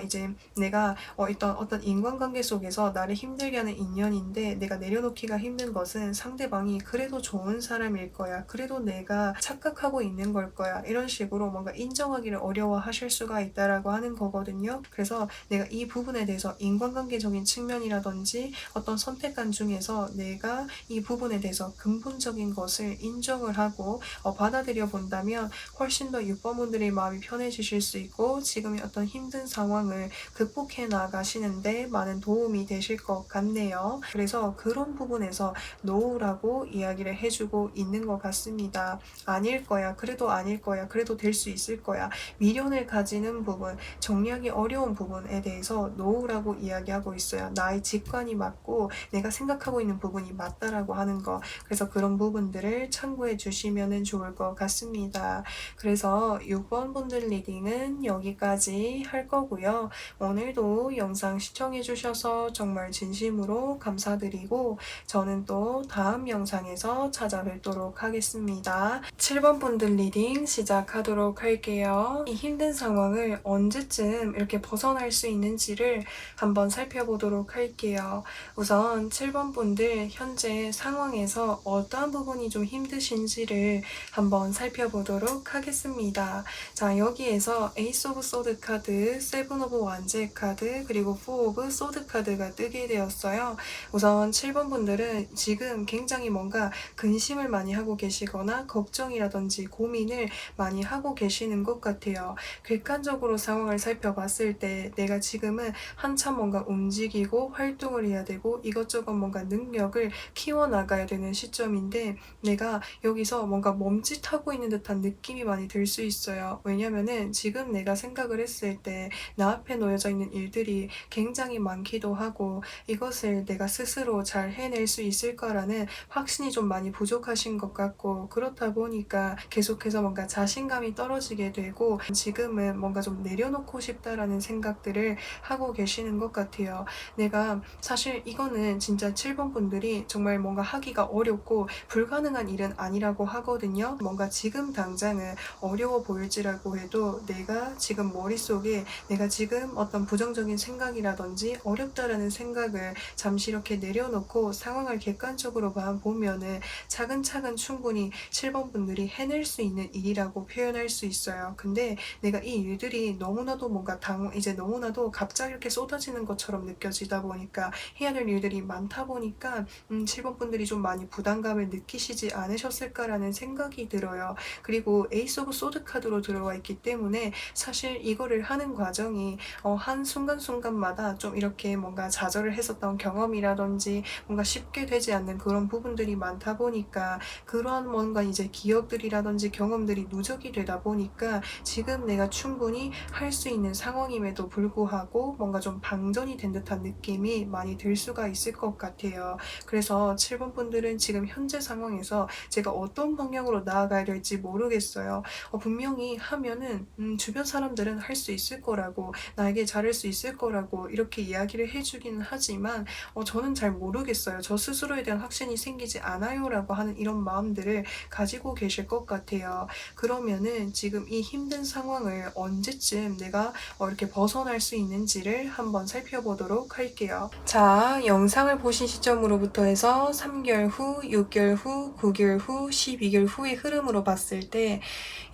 Speaker 1: 이제 내가 일단 어떤 인간관계 속에서 나를 힘들게 하는 인연인데 내가 내려놓기가 힘든 것은 상대방이 그래도 좋은 사람일 거야. 그래도 내가 착각하고 있는 걸 거야. 이런 식으로 뭔가 인정하기를 어려워하실 수가 있다라고 하는 거거든요. 그래서 내가 이 부분에 대해서 인간관계적인 측면이라든지 어떤 선택관 중에서 내가 이 부분에 대해서 근본적인 것을 인정을 하고 받아들여 본다면 훨씬 더 6번분들의 마음이 편해지실 수 있고 지금의 어떤 힘든 상황을 극복해 나가시는데 많은 도움이 되실 것 같네요. 그래서 그런 부분에서 노우라고 이야기를 해주고 있는 것 같습니다. 아닐 거야. 그래도 아닐 거야. 그래도 될 수 있을 거야. 미련을 가지는 부분, 정리하기 어려운 부분에 대해서 노우라고 이야기하고 있어요. 나의 직관이 맞고 내가 생각하고 있는 부분이 맞다라고 하는 거. 그래서 그런 부분들을 참고해 주시면 좋을 것 같습니다. 그래서 6번 분들 리딩은 여기까지 할 거고요. 오늘도 영상 시청해 주셔서 정말 진심으로 감사드리고 저는 또 다음 영상에서 찾아뵙도록 하겠습니다. 7번 분들 리딩 시작하도록 할게요. 이 힘든 상황을 언제쯤 이렇게 벗어날 수 있는지를 한번 살펴보도록 할게요. 우선 7번 분들 현재 상황에서 어떠한 부분이 좀 힘드신지를 한번 살펴보도록 하겠습니다. 자, 여기에서 에이스 오브 소드 카드, 세븐 오브 완제 카드, 그리고 4 오브 소드 카드가 뜨게 되었어요. 우선 7번 분들은 지금 굉장히 뭔가 근심을 많이 하고 계시거나 걱정이라든지 고민을 많이 하고 계시는 것 같아요. 객관적으로 상황을 살펴봤을 때 내가 지금은 한참 뭔가 움직이고 활동을 해야 되고 이것저것 뭔가 능력을 키워나가야 되는 시점인데 내가 여기서 뭔가 멈칫하고 있는 듯한 느낌이 많이 들 수 있어요. 왜냐면은 지금 내가 생각을 했을 때 나 앞에 놓여져 있는 일들이 굉장히 많기도 하고 이것을 사실 내가 스스로 잘 해낼 수 있을까라는 확신이 좀 많이 부족하신 것 같고, 그렇다 보니까 계속해서 뭔가 자신감이 떨어지게 되고 지금은 뭔가 좀 내려놓고 싶다라는 생각들을 하고 계시는 것 같아요. 내가 사실 이거는 진짜 7번 분들이 정말 뭔가 하기가 어렵고 불가능한 일은 아니라고 하거든요. 뭔가 지금 당장은 어려워 보일지라고 해도 내가 지금 머릿속에 내가 지금 어떤 부정적인 생각이라든지 어렵다라는 생각을 잠시 이렇게 내려놓고 상황을 객관적으로만 보면은 차근차근 충분히 7번 분들이 해낼 수 있는 일이라고 표현할 수 있어요. 근데 내가 이 일들이 너무나도 뭔가 이제 너무나도 갑자기 이렇게 쏟아지는 것처럼 느껴지다 보니까 해야 될 일들이 많다 보니까 7번 분들이 좀 많이 부담감을 느끼시지 않으셨을까라는 생각이 들어요. 그리고 에이스 오브 소드 카드로 들어와 있기 때문에 사실 이거를 하는 과정이 한 순간순간마다 좀 이렇게 뭔가 좌절을 했었던 경험이라든지 뭔가 쉽게 되지 않는 그런 부분들이 많다 보니까 그런 뭔가 이제 기억들이라든지 경험들이 누적이 되다 보니까 지금 내가 충분히 할 수 있는 상황임에도 불구하고 뭔가 좀 방전이 된 듯한 느낌이 많이 들 수가 있을 것 같아요. 그래서 7번 분들은 지금 현재 상황에서 제가 어떤 방향으로 나아가야 될지 모르겠어요. 분명히 하면은 주변 사람들은 할 수 있을 거라고, 나에게 잘할 수 있을 거라고 이렇게 이야기를 해주기는 하지만 저는 잘 모르겠어요. 저 스스로에 대한 확신이 생기지 않아요 라고 하는 이런 마음들을 가지고 계실 것 같아요. 그러면은 지금 이 힘든 상황을 언제쯤 내가 이렇게 벗어날 수 있는지를 한번 살펴보도록 할게요. 자, 영상을 보신 시점으로부터 해서 3개월 후, 6개월 후, 9개월 후, 12개월 후의 흐름으로 봤을 때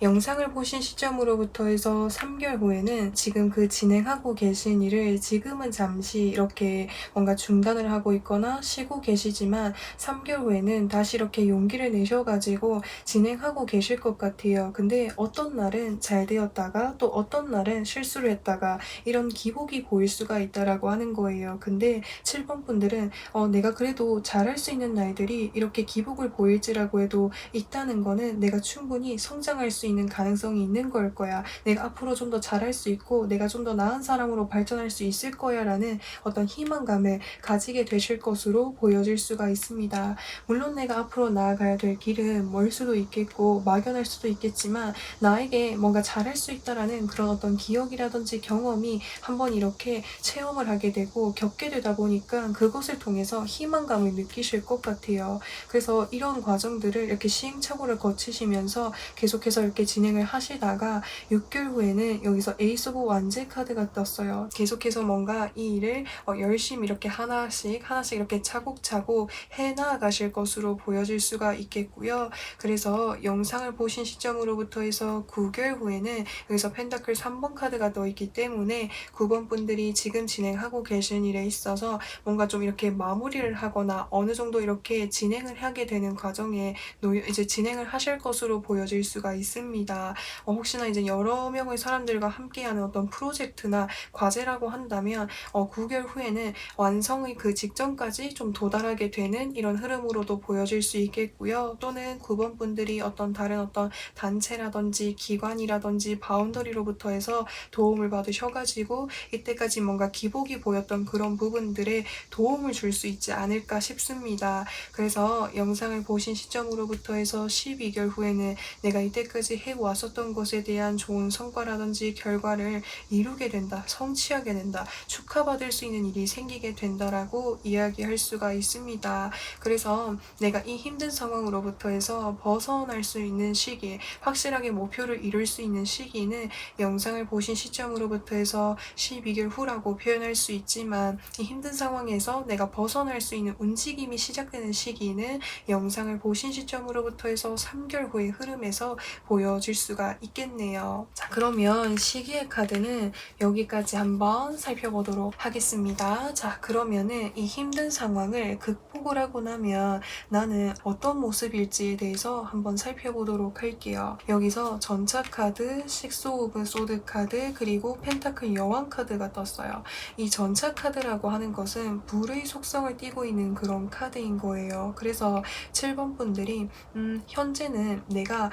Speaker 1: 영상을 보신 시점으로부터 해서 3개월 후에는 지금 그 진행하고 계신 일을 지금은 잠시 이렇게 뭔가 중단을 하고 있거나 쉬고 계시지만 3개월 후에는 다시 이렇게 용기를 내셔가지고 진행하고 계실 것 같아요. 근데 어떤 날은 잘 되었다가 또 어떤 날은 실수를 했다가 이런 기복이 보일 수가 있다라고 하는 거예요. 근데 7번 분들은 내가 그래도 잘할 수 있는 날들이 이렇게 기복을 보일지라고 해도 있다는 거는 내가 충분히 성장할 수 있는 가능성이 있는 걸 거야. 내가 앞으로 좀 더 잘할 수 있고 내가 좀 더 나은 사람으로 발전할 수 있을 거야 라는 어떤 희망감을 가지게 되실 것으로 보여질 수가 있습니다. 물론 내가 앞으로 나아가야 될 길은 멀 수도 있겠고 막연할 수도 있겠지만 나에게 뭔가 잘할 수 있다라는 그런 어떤 기억이라든지 경험이 한번 이렇게 체험을 하게 되고 겪게 되다 보니까 그것을 통해서 희망감을 느끼실 것 같아요. 그래서 이런 과정들을 이렇게 시행착오를 거치시면서 계속해서 이렇게 진행을 하시다가 6개월 후에는 여기서 에이스 오브 완제 카드가 떴어요. 계속해서 뭔가 이 일을 열심히 이렇게 하나씩 이렇게 차곡차곡 해나가실 것으로 보여질 수가 있겠고요. 그래서 영상을 보신 시점으로부터 해서 9개월 후에는 여기서 펜타클 3번 카드가 떠 있기 때문에 9번 분들이 지금 진행하고 계신 일에 있어서 뭔가 좀 이렇게 마무리를 하거나 어느 정도 이렇게 진행을 하게 되는 과정에 이제 진행을 하실 것으로 보여질 수가 있습니다. 혹시나 이제 여러 명의 사람들과 함께하는 어떤 프로젝트나 과제라고 한다면 9개월 후에는 완성의 그 직전까지 좀 도달하게 되는 이런 흐름으로도 보여질 수 있겠고요. 또는 9번 분들이 다른 어떤 단체라든지 기관이라든지 바운더리로부터 해서 도움을 받으셔가지고 이때까지 뭔가 기복이 보였던 그런 부분들에 도움을 줄 수 있지 않을까 싶습니다. 그래서 영상을 보신 시점으로부터 해서 12개월 후에는 내가 이때까지 해왔었던 것에 대한 좋은 성과라든지 결과를 이루게 된다, 성취하게 된다, 축하받을 수 있는 일이 생기게 된다라고 이야기할 수가 있습니다. 그래서 내가 이 힘든 상황으로부터 해서 벗어날 수 있는 시기, 확실하게 목표를 이룰 수 있는 시기는 영상을 보신 시점으로부터 해서 12개월 후라고 표현할 수 있지만 이 힘든 상황에서 내가 벗어날 수 있는 움직임이 시작되는 시기는 영상을 보신 시점으로부터 해서 3개월 후의 흐름에서 보여질 수가 있겠네요. 자, 그러면 시기의 카드는 여기까지 한번 살펴보도록 하겠습니다. 자, 그러면은 이 힘든 상황을 극복을 하고 나면 나는 어떤 모습일지에 대해서 한번 살펴보도록 할게요. 여기서 전차 카드, 식스 오브 소드 카드, 그리고 펜타클 여왕 카드가 떴어요. 이 전차 카드라고 하는 것은 불의 속성을 띠고 있는 그런 카드인 거예요. 그래서 7번 분들이 현재는 내가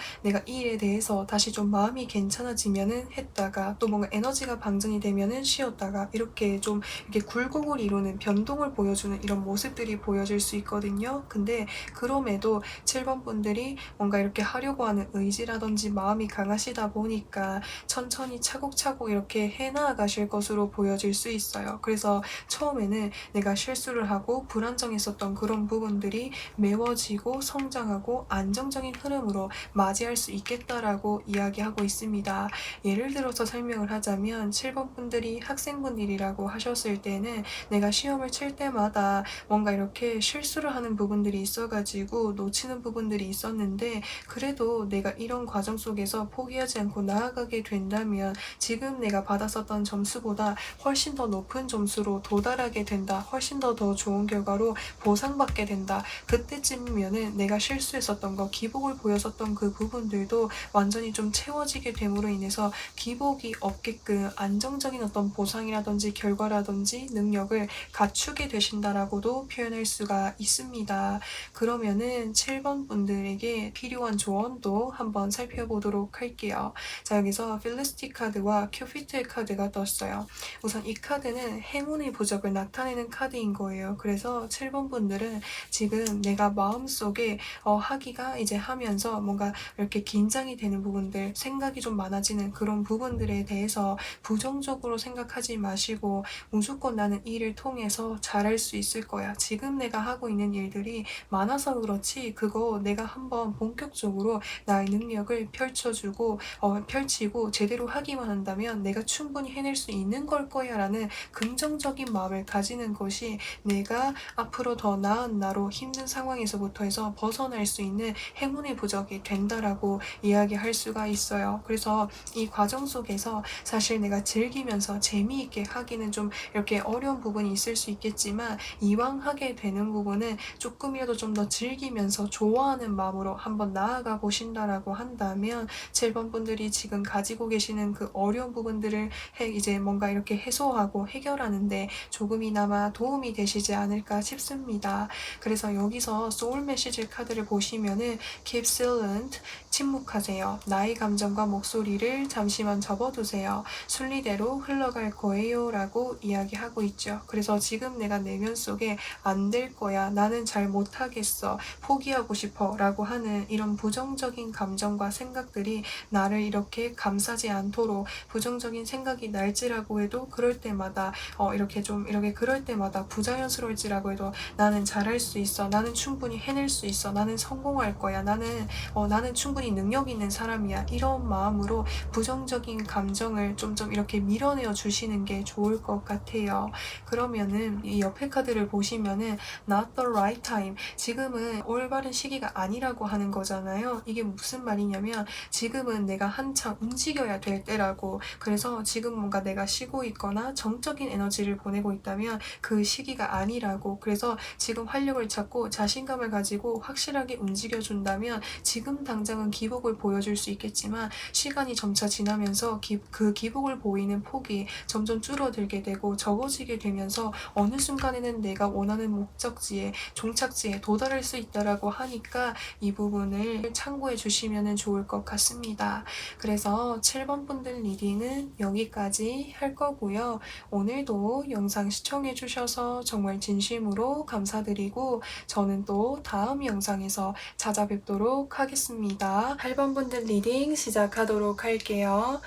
Speaker 1: 이 일에 대해서 다시 좀 마음이 괜찮아지면은 했다가 또 뭔가 에너지가 방전이 되면은 쉬었다가 이렇게 좀 이렇게 굴곡을 이루는 변동을 보여주는 이런 모습들이 보여질 수 있거든요. 근데 그럼에도 7번 분들이 뭔가 이렇게 하려고 하는 의지라든지 마음이 강하시다 보니까 천천히 차곡차곡 이렇게 해나가실 것으로 보여질 수 있어요. 그래서 처음에는 내가 실수를 하고 불안정했었던 그런 부분들이 메워지고 성장하고 안정적인 흐름으로 맞이할 수 있겠다라고 이야기하고 있습니다. 예를 들어서 설명을 하자면 7번 분들이 학생분들이라고 하셨을 때는 내가 시험을 칠 때마다 뭔가 이렇게 실수를 하는 부분들이 있어가지고 놓치는 부분들이 있었는데 그래도 내가 이런 과정 속에서 포기하지 않고 나아가게 된다면 지금 내가 받았었던 점수보다 훨씬 더 높은 점수로 도달하게 된다. 훨씬 더 좋은 결과로 보상받게 된다. 그때쯤이면은 내가 실수했었던 거, 기복을 보였었던 그 부분들도 완전히 좀 채워지게 됨으로 인해서 기복이 없게끔 안정적인 어떤 보상이라든지 결과라든지 능력을 갖추게 되신다라고도 표현할 수가 있습니다. 그러면은 7번 분들에게 필요한 조언도 한번 살펴보도록 할게요. 자, 여기서 필리스틱 카드와 큐피트의 카드가 떴어요. 우선 이 카드는 행운의 부적을 나타내는 카드인 거예요. 그래서 7번 분들은 지금 내가 마음속에 하기가 이제 하면서 뭔가 이렇게 긴장이 되는 부분들, 생각이 좀 많아지는 그런 부분들에 대해서 부정적으로 생각하지 마시고 무조건 나는 이 일을 통해서 잘할 수 있을 거야. 지금 내가 하고 있는 일들이 많아서 그렇지 그거 내가 한번 본격적으로 나의 능력을 펼치고 제대로 하기만 한다면 내가 충분히 해낼 수 있는 걸 거야 라는 긍정적인 마음을 가지는 것이 내가 앞으로 더 나은 나로 힘든 상황에서부터 해서 벗어날 수 있는 행운의 부적이 된다라고 이야기할 수가 있어요. 그래서 이 과정 속에서 사실 내가 즐기면서 재미있게 하기는 좀 이렇게 어려운 부분이 있을 수 있겠지만 이왕 하게 되는 부분은 조금이라도 좀 더 즐기면서 좋아하는 마음으로 한번 나아가 보신다라고 한다면 7번 분들이 지금 가지고 계시는 그 어려운 부분들을 이제 뭔가 이렇게 해소하고 해결하는데 조금이나마 도움이 되시지 않을까 싶습니다. 그래서 여기서 소울 메시지 카드를 보시면은 Keep silent, 침묵하세요. 나의 감정과 목소리를 잠시만 접어두세요. 순리대로 흘러갈 거예요 라고 이야기하고 있죠. 그래서 지금 내가 내면 속에 안 될 거야, 나는 잘 못하겠어, 포기하고 싶어 라고 하는 이런 부정적인 감정과 생각들이 나를 이렇게 감싸지 않도록 부정적인 생각이 날지라고 해도 그럴 때마다 이렇게 그럴 때마다 부자연스러울지라고 해도 나는 잘할 수 있어, 나는 충분히 해낼 수 있어, 나는 성공할 거야, 나는 충분히 능력 있는 사람이야, 이런 마음으로 부정적인 감정을 좀 이렇게 밀어내어 주시는 게 좋을 것 같아요. 그러면은 이 옆에 카드를 보시면은 not the right time, 지금은 올바른 시기가 아니라고 하는 거잖아요. 이게 무슨 말이냐면 지금은 내가 한창 움직여야 될 때라고, 그래서 지금 뭔가 내가 쉬고 있거나 정적인 에너지를 보내고 있다면 그 시기가 아니라고, 그래서 지금 활력을 찾고 자신감을 가지고 확실하게 움직여준다면 지금 당장은 기복을 보여줄 수 있겠지만 시간이 점차 지나면서 그 기복을 보이는 폭이 점점 줄어들게 되고 적어지게 되면서 어느 순간에는 내가 원하는 목적지에, 종착지에 도달할 수 있다라고 하니까 이 부분을 참고해 주시면 좋을 것 같습니다. 그래서 7번 분들 리딩은 여기까지 할 거고요. 오늘도 영상 시청해 주셔서 정말 진심으로 감사드리고 저는 또 다음 영상에서 찾아뵙도록 하겠습니다. 8번 분들 리딩 시작하도록 할게요.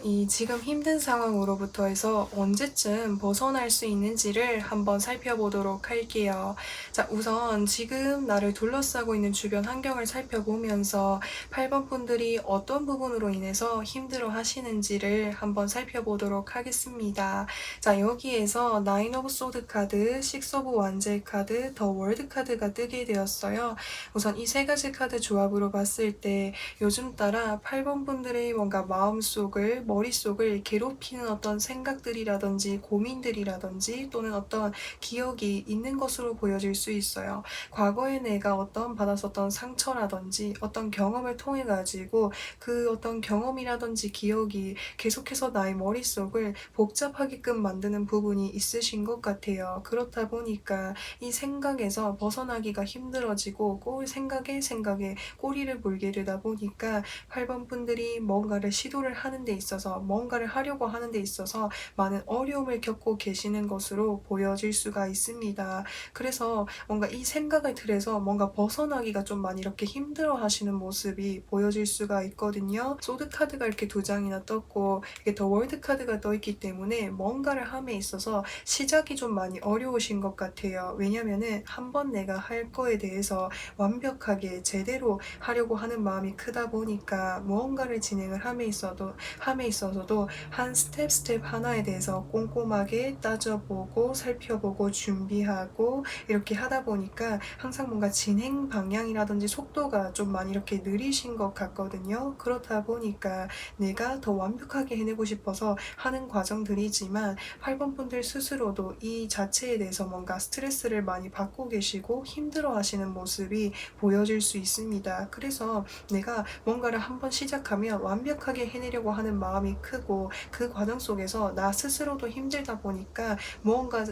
Speaker 1: 이 지금 힘든 상황으로부터 해서 언제쯤 벗어날 수 있는지를 한번 살펴보도록 할게요. 자, 우선 지금 나를 둘러싸고 있는 주변 환경을 살펴보면서 8번 분들이 어떤 부분으로 인해서 힘들어 하시는지를 한번 살펴보도록 하겠습니다. 자, 여기에서 나인 오브 소드 카드, 식스 오브 완제 카드, 더 월드 카드가 뜨게 되었어요. 우선 이 세 가지 카드 조합으로 봤을 때 요즘 따라 8번 분들의 뭔가 마음속을, 머릿속을 괴롭히는 어떤 생각들이라든지 고민들이라든지 또는 어떤 기억이 있는 것으로 보여질 수 있어요. 과거에 내가 받았었던 상처라든지 어떤 경험을 통해 가지고 그 어떤 경험이라든지 기억이 계속해서 나의 머릿속을 복잡하게끔 만드는 부분이 있으신 것 같아요. 그렇다 보니까 이 생각에서 벗어나기가 힘들어지고 생각에 꼬리를 물게 되다 보니까 8번 분들이 뭔가를 시도를 하는 데 있어서 뭔가를 하려고 하는 데 있어서 많은 어려움을 겪고 계시는 것으로 보여질 수가 있습니다. 그래서 뭔가 이 생각의 틀에서 뭔가 벗어나기가 좀 많이 이렇게 힘들어 하시는 모습이 보여질 수가 있거든요. 소드 카드가 이렇게 두 장이나 떴고 이게 더 월드 카드가 떠 있기 때문에 뭔가를 함에 있어서 시작이 좀 많이 어려우신 것 같아요. 왜냐면은 한번 내가 할 거에 대해서 완벽하게 제대로 하려고 하는 마음이 크다 보니까 무언가를 진행을 함에 있어서도 한 스텝 하나에 대해서 꼼꼼하게 따져보고 살펴보고 준비하고 이렇게 하다 보니까 항상 뭔가 진행 방향이라든지 속도가 좀 많이 이렇게 느리신 것 같거든요. 그렇다 보니까 내가 더 완벽하게 해내고 싶어서 하는 과정들이지만 8번 분들 스스로도 이 자체에 대해서 뭔가 스트레스를 많이 받고 계시고 힘들어 하시는 모습이 보여질 수 있습니다. 그래서 내가 뭔가를 한번 시작하면 완벽하게 해내려고 하는 마음이 크고 그 과정 속에서 나 스스로도 힘들다 보니까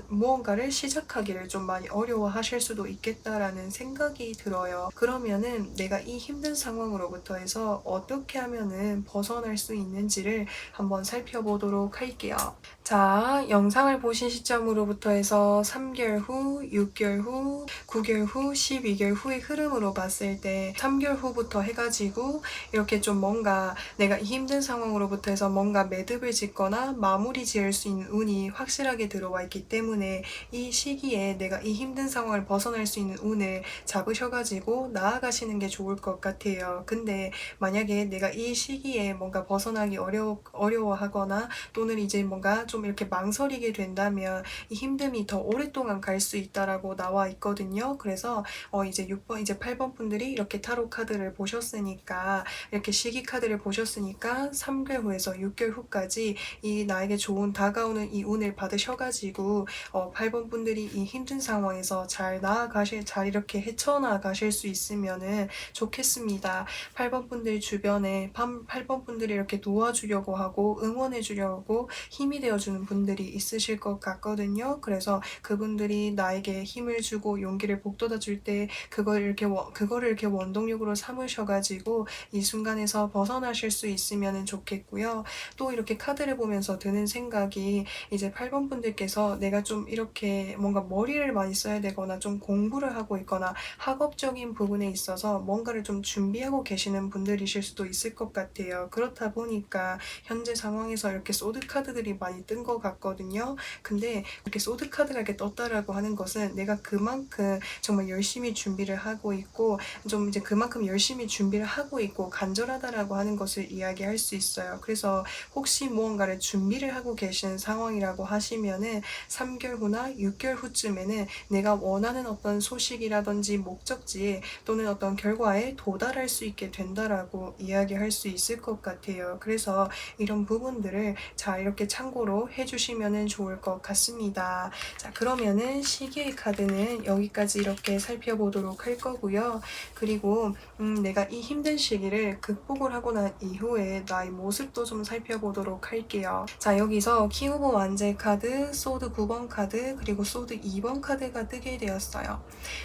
Speaker 1: 무언가를 시작하기를 좀 많이 어려워하실 수도 있겠다라는 생각이 들어요. 그러면은 내가 이 힘든 상황으로부터 해서 어떻게 하면은 벗어날 수 있는지를 한번 살펴보도록 할게요. 자, 영상을 보신 시점으로부터 해서 3개월 후, 6개월 후, 9개월 후, 12개월 후의 흐름으로 봤을 때 3개월 후부터 해가지고 이렇게 좀 뭔가 내가 이 힘든 상황으로부터 해서 뭔가 매듭을 짓거나 마무리 지을 수 있는 운이 확실하게 들어와 있기 때문에 이 시기에 내가 이 힘든 상황을 벗어날 수 있는 운을 잡으셔가지고 나아가시는 게 좋을 것 같아요. 근데 만약에 내가 이 시기에 뭔가 벗어나기 어려워하거나 또는 이제 뭔가 좀 이렇게 망설이게 된다면 이 힘듦이 더 오랫동안 갈 수 있다라고 나와 있거든요. 그래서 이제 6번, 이제 8번 분들이 이렇게 타로 카드를 보셨으니까 이렇게 시기 카드를 보셨으니까 3개월 후에서 6개월 후까지 이 나에게 좋은 다가오는 이 운을 받으셔가지고 8번 분들이 이 힘든 상황에서 잘 이렇게 헤쳐나가실 수 있으면은 좋겠습니다. 8번 분들 주변에 8번 분들이 이렇게 도와주려고 하고 응원해 주려고 힘이 되어주는 분들이 있으실 것 같거든요. 그래서 그분들이 나에게 힘을 주고 용기를 북돋아 줄 때 그거를 이렇게 원동력으로 삼으셔가지고 이 순간에서 벗어나실 수 있으면 좋겠고요. 또 이렇게 카드를 보면서 드는 생각이 이제 8번 분들께서 내가 좀 이렇게 뭔가 머리를 많이 써야 되거나 좀 공부를 하고 있거나 학업적인 부분에 있어서 뭔가를 좀 준비하고 계시는 분들이실 수도 있을 것 같아요. 그렇다 보니까 현재 상황에서 이렇게 소드 카드들이 많이 뜬 것 같거든요. 근데 이렇게 소드 카드가 이렇게 떴다라고 하는 것은 내가 그만큼 정말 열심히 준비를 하고 있고 좀 이제 그만큼 열심히 준비를 하고 있고 간절하다라고 하는 것을 이야기할 수 있어요. 그래서 혹시 무언가를 준비를 하고 계시는 상황이라고 하시면은 3개월 후나 6개월 후쯤에는 내가 원하는 어떤 소식이라든지 목적지에 또는 어떤 결과에 도달할 수 있게 된다라고 이야기할 수 있을 것 같아요. 그래서 이런 부분들을 잘 이렇게 참고로 해주시면 좋을 것 같습니다. 자, 그러면은 시기의 카드는 여기까지 이렇게 살펴보도록 할 거고요. 그리고 내가 이 힘든 시기를 극복을 하고 난 이후에 나의 모습도 좀 살펴보도록 할게요. 자, 여기서 킹 오브 완제 카드, 소드 9번 카드, 그리고 소드 2번 카드가 뜨게 되었어요.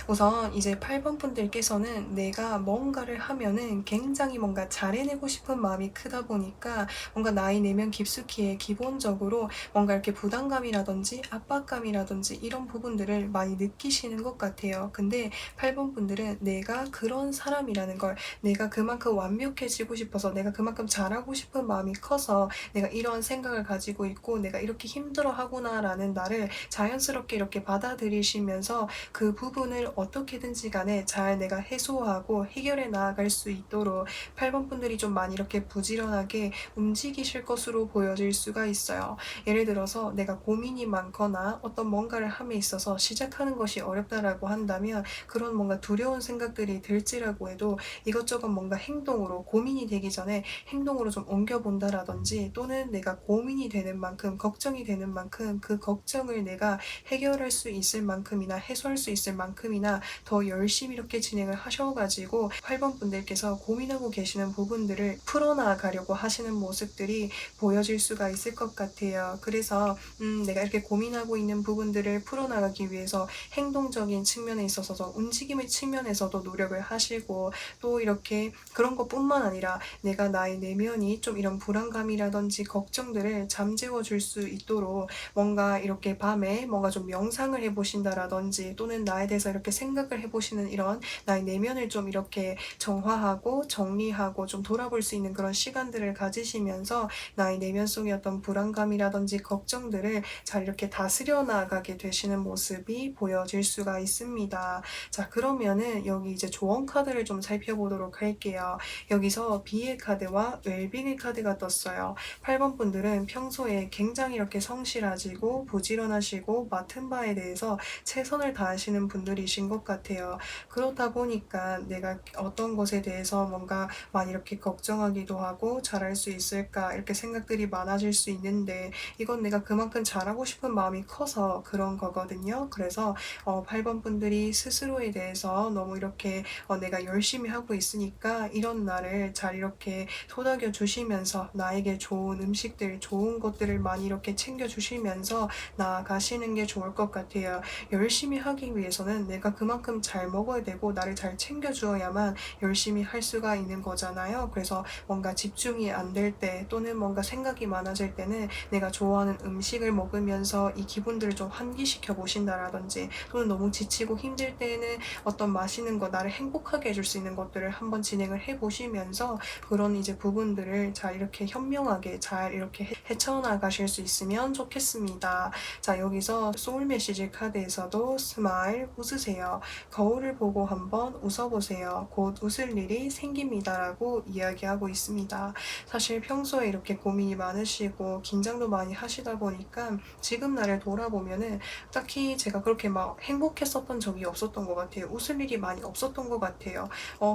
Speaker 1: 우선 이제 8번 분들께서는 내가 뭔가를 하면은 굉장히 뭔가 잘해내고 싶은 마음이 크다 보니까 뭔가 나의 내면 깊숙이에 기본적으로 뭔가 이렇게 부담감이라든지 압박감이라든지 이런 부분들을 많이 느끼시는 것 같아요. 근데 8번 분들은 내가 그런 사람이라는 걸, 내가 그만큼 완벽해지고 싶어서, 내가 그만큼 잘하고 싶은 마음이 커서 내가 이런 생각을 가지고 있고 내가 이렇게 힘들어하구나 라는 나를 자연스럽게 이렇게 받아들이시면서 그 부분을 어떻게든지 간에 잘 내가 해소하고 해결해 나아갈 수 있도록 8번 분들이 좀 많이 이렇게 부지런하게 움직이실 것으로 보여질 수가 있어요. 예를 들어서 내가 고민이 많거나 어떤 뭔가를 함에 있어서 시작하는 것이 어렵다라고 한다면 그런 뭔가 두려운 생각들이 들지라고 해도 이것저것 뭔가 행동으로, 고민이 되기 전에 행동으로 좀 옮겨본다라든지 또는 내가 고민이 되는 만큼, 걱정이 되는 만큼 그 걱정을 내가 해결할 수 있을 만큼이나 해소할 수 있을 만큼이나 더 열심히 이렇게 진행을 하셔가지고 8번 분들께서 고민하고 계시는 부분들을 풀어나가려고 하시는 모습들이 보여질 수가 있을 것 같아요. 그래서 내가 이렇게 고민하고 있는 부분들을 풀어나가기 위해서 행동적인 측면에 있어서 움직임의 측면에서도 노력을 하시고 또 이렇게 그런 것뿐만 아니라 내가 나의 내면이 좀 이런 불안감이라든지 걱정들을 잠재워 줄 수 있도록 뭔가 이렇게 밤에 뭔가 좀 명상을 해 보신다라든지 또는 나에 대해서 이렇게 생각을 해 보시는 이런 나의 내면을 좀 이렇게 정화하고 정리하고 좀 돌아볼 수 있는 그런 시간들을 가지시면서 나의 내면 속의 어떤 불안감이라든지 걱정들을 잘 이렇게 다스려 나가게 되시는 모습이 보여질 수가 있습니다. 자, 그러면은 여기 이제 조언 카드를 좀 살펴보도록 할게요. 여기서 비의 카드와 웰빙의 카드가 떴어요. 8번 분들은 평소에 굉장히 이렇게 성실하시고 부지런하시고 맡은 바에 대해서 최선을 다하시는 분들이신 것 같아요. 그렇다 보니까 내가 어떤 것에 대해서 뭔가 많이 이렇게 걱정하기도 하고 잘할 수 있을까 이렇게 생각들이 많아질 수 있는데 이건 내가 그만큼 잘하고 싶은 마음이 커서 그런 거거든요. 그래서 8번 분들이 스스로에 대해서 너무 이렇게 내가 열심히 하고 있으니까 이런 날을 잘 이렇게 토닥여 주시면서 나에게 좋은 음식들, 좋은 것들을 많이 이렇게 챙겨 주시면서 나아가시는 게 좋을 것 같아요. 열심히 하기 위해서는 내가 그만큼 잘 먹어야 되고 나를 잘 챙겨 주어야만 열심히 할 수가 있는 거잖아요. 그래서 뭔가 집중이 안 될 때 또는 뭔가 생각이 많아질 때는 내가 좋아하는 음식을 먹으면서 이 기분들을 좀 환기시켜 보신다라든지 또는 너무 지치고 힘들 때에는 어떤 맛있는 거 나를 행복하게 해줄 수 있는 것들을 한번 진행을 해 보시면서 그런 이제 부분들을 잘 이렇게 현명하게 잘 이렇게 헤쳐나가실 수 있으면 좋겠습니다. 자, 여기서 소울 메시지 카드에서도 스마일 웃으세요. 거울을 보고 한번 웃어보세요. 곧 웃을 일이 생깁니다라고 이야기하고 있습니다. 사실 평소에 이렇게 고민이 많으시고 긴장도 많이 하시다 보니까 지금 나를 돌아보면은 딱히 제가 그렇게 막 행복했었던 적이 없었던 것 같아요. 웃을 일이 많이 없었던 것 같아요.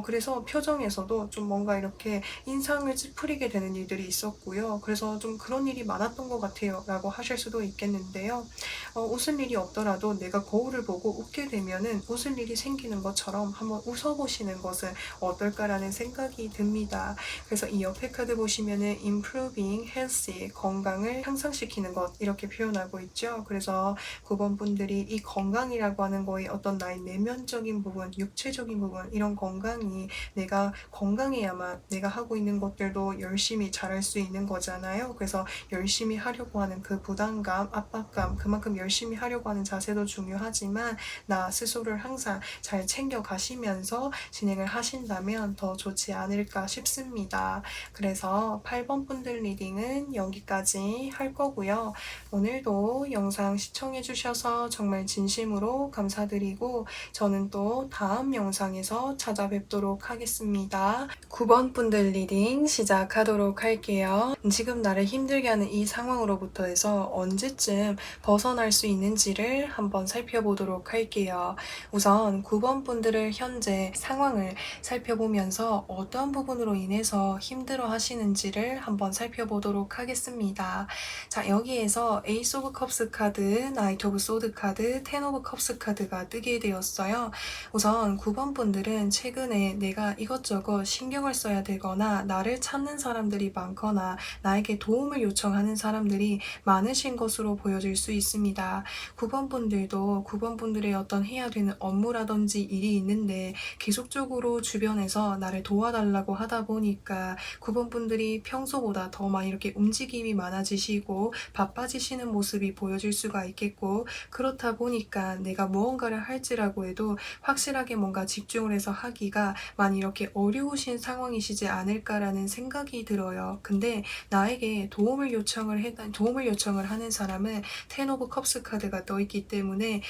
Speaker 1: 그래서 표정에서도 좀 뭔가 이렇게 인상을 찌푸리게 되는 일들이 있었고요. 그래서 좀 그런 일이 많았던 것 같아요. 라고 하실 수도 있겠는데요. 웃을 일이 없더라도 내가 거울을 보고 웃게 되면은 웃을 일이 생기는 것처럼 한번 웃어보시는 것은 어떨까라는 생각이 듭니다. 그래서 이 옆에 카드 보시면은 improving healthy 건강을 향상시키는 것 이렇게 표현하고 있죠. 그래서 9번 분들이 이 건강이라고 하는 거에 어떤 나의 내면적인 부분, 육체적인 부분 이런 건강이 내가 건강해야만 내가 하고 있는 것들도 열심히 잘할 수 있는 거잖아요. 그래서 열심히 하려고 하는 그 부담감, 압박감, 그만큼 열심히 하려고 하는 자세도 중요하지만 나 스스로를 항상 잘 챙겨 가시면서 진행을 하신다면 더 좋지 않을까 싶습니다. 그래서 8번 분들 리딩은 여기까지 할 거고요. 오늘도 영상 시청해 주셔서 정말 진심으로 감사드리고 저는 또 다음 영상에서 찾아뵙도록 하겠습니다. 9번 분들 리딩 시작하도록 할게요. 지금 나를 힘들게 하는 이 상황으로부터 해서 언제쯤 벗어날 수 있는지를 한번 살펴보도록 할게요. 우선 9번 분들을 현재 상황을 살펴보면서 어떠한 부분으로 인해서 힘들어 하시는지를 한번 살펴보도록 하겠습니다. 자, 여기에서 에이스 오브 컵스 카드, 나이트 오브 소드 카드, 텐 오브 컵스 카드가 뜨게 되었어요. 우선 9번 분들은 최근에 내가 이것저것 신경을 써야 되거나 나를 찾는 사람들이 많거나 나에게 도움을 요청하는 사람들이 많으신 것으로 보여질 수 있습니다. 9번 분들도 9번 분들의 어떤 해야 되는 업무라든지 일이 있는데 계속적으로 주변에서 나를 도와달라고 하다 보니까 9번 분들이 평소보다 더 많이 이렇게 움직임이 많아지시고 바빠지시는 모습이 보여질 수가 있겠고 그렇다 보니까 내가 무언가를 할지라고 해도 확실하게 뭔가 집중을 해서 하기가 많이 이렇게 어려우신 상황이시지 않을까라는 생각이 들어요. 근데 나에게 도움을 요청을 하는 사람은 텐 오브 컵스 카드가 떠 있기 때문에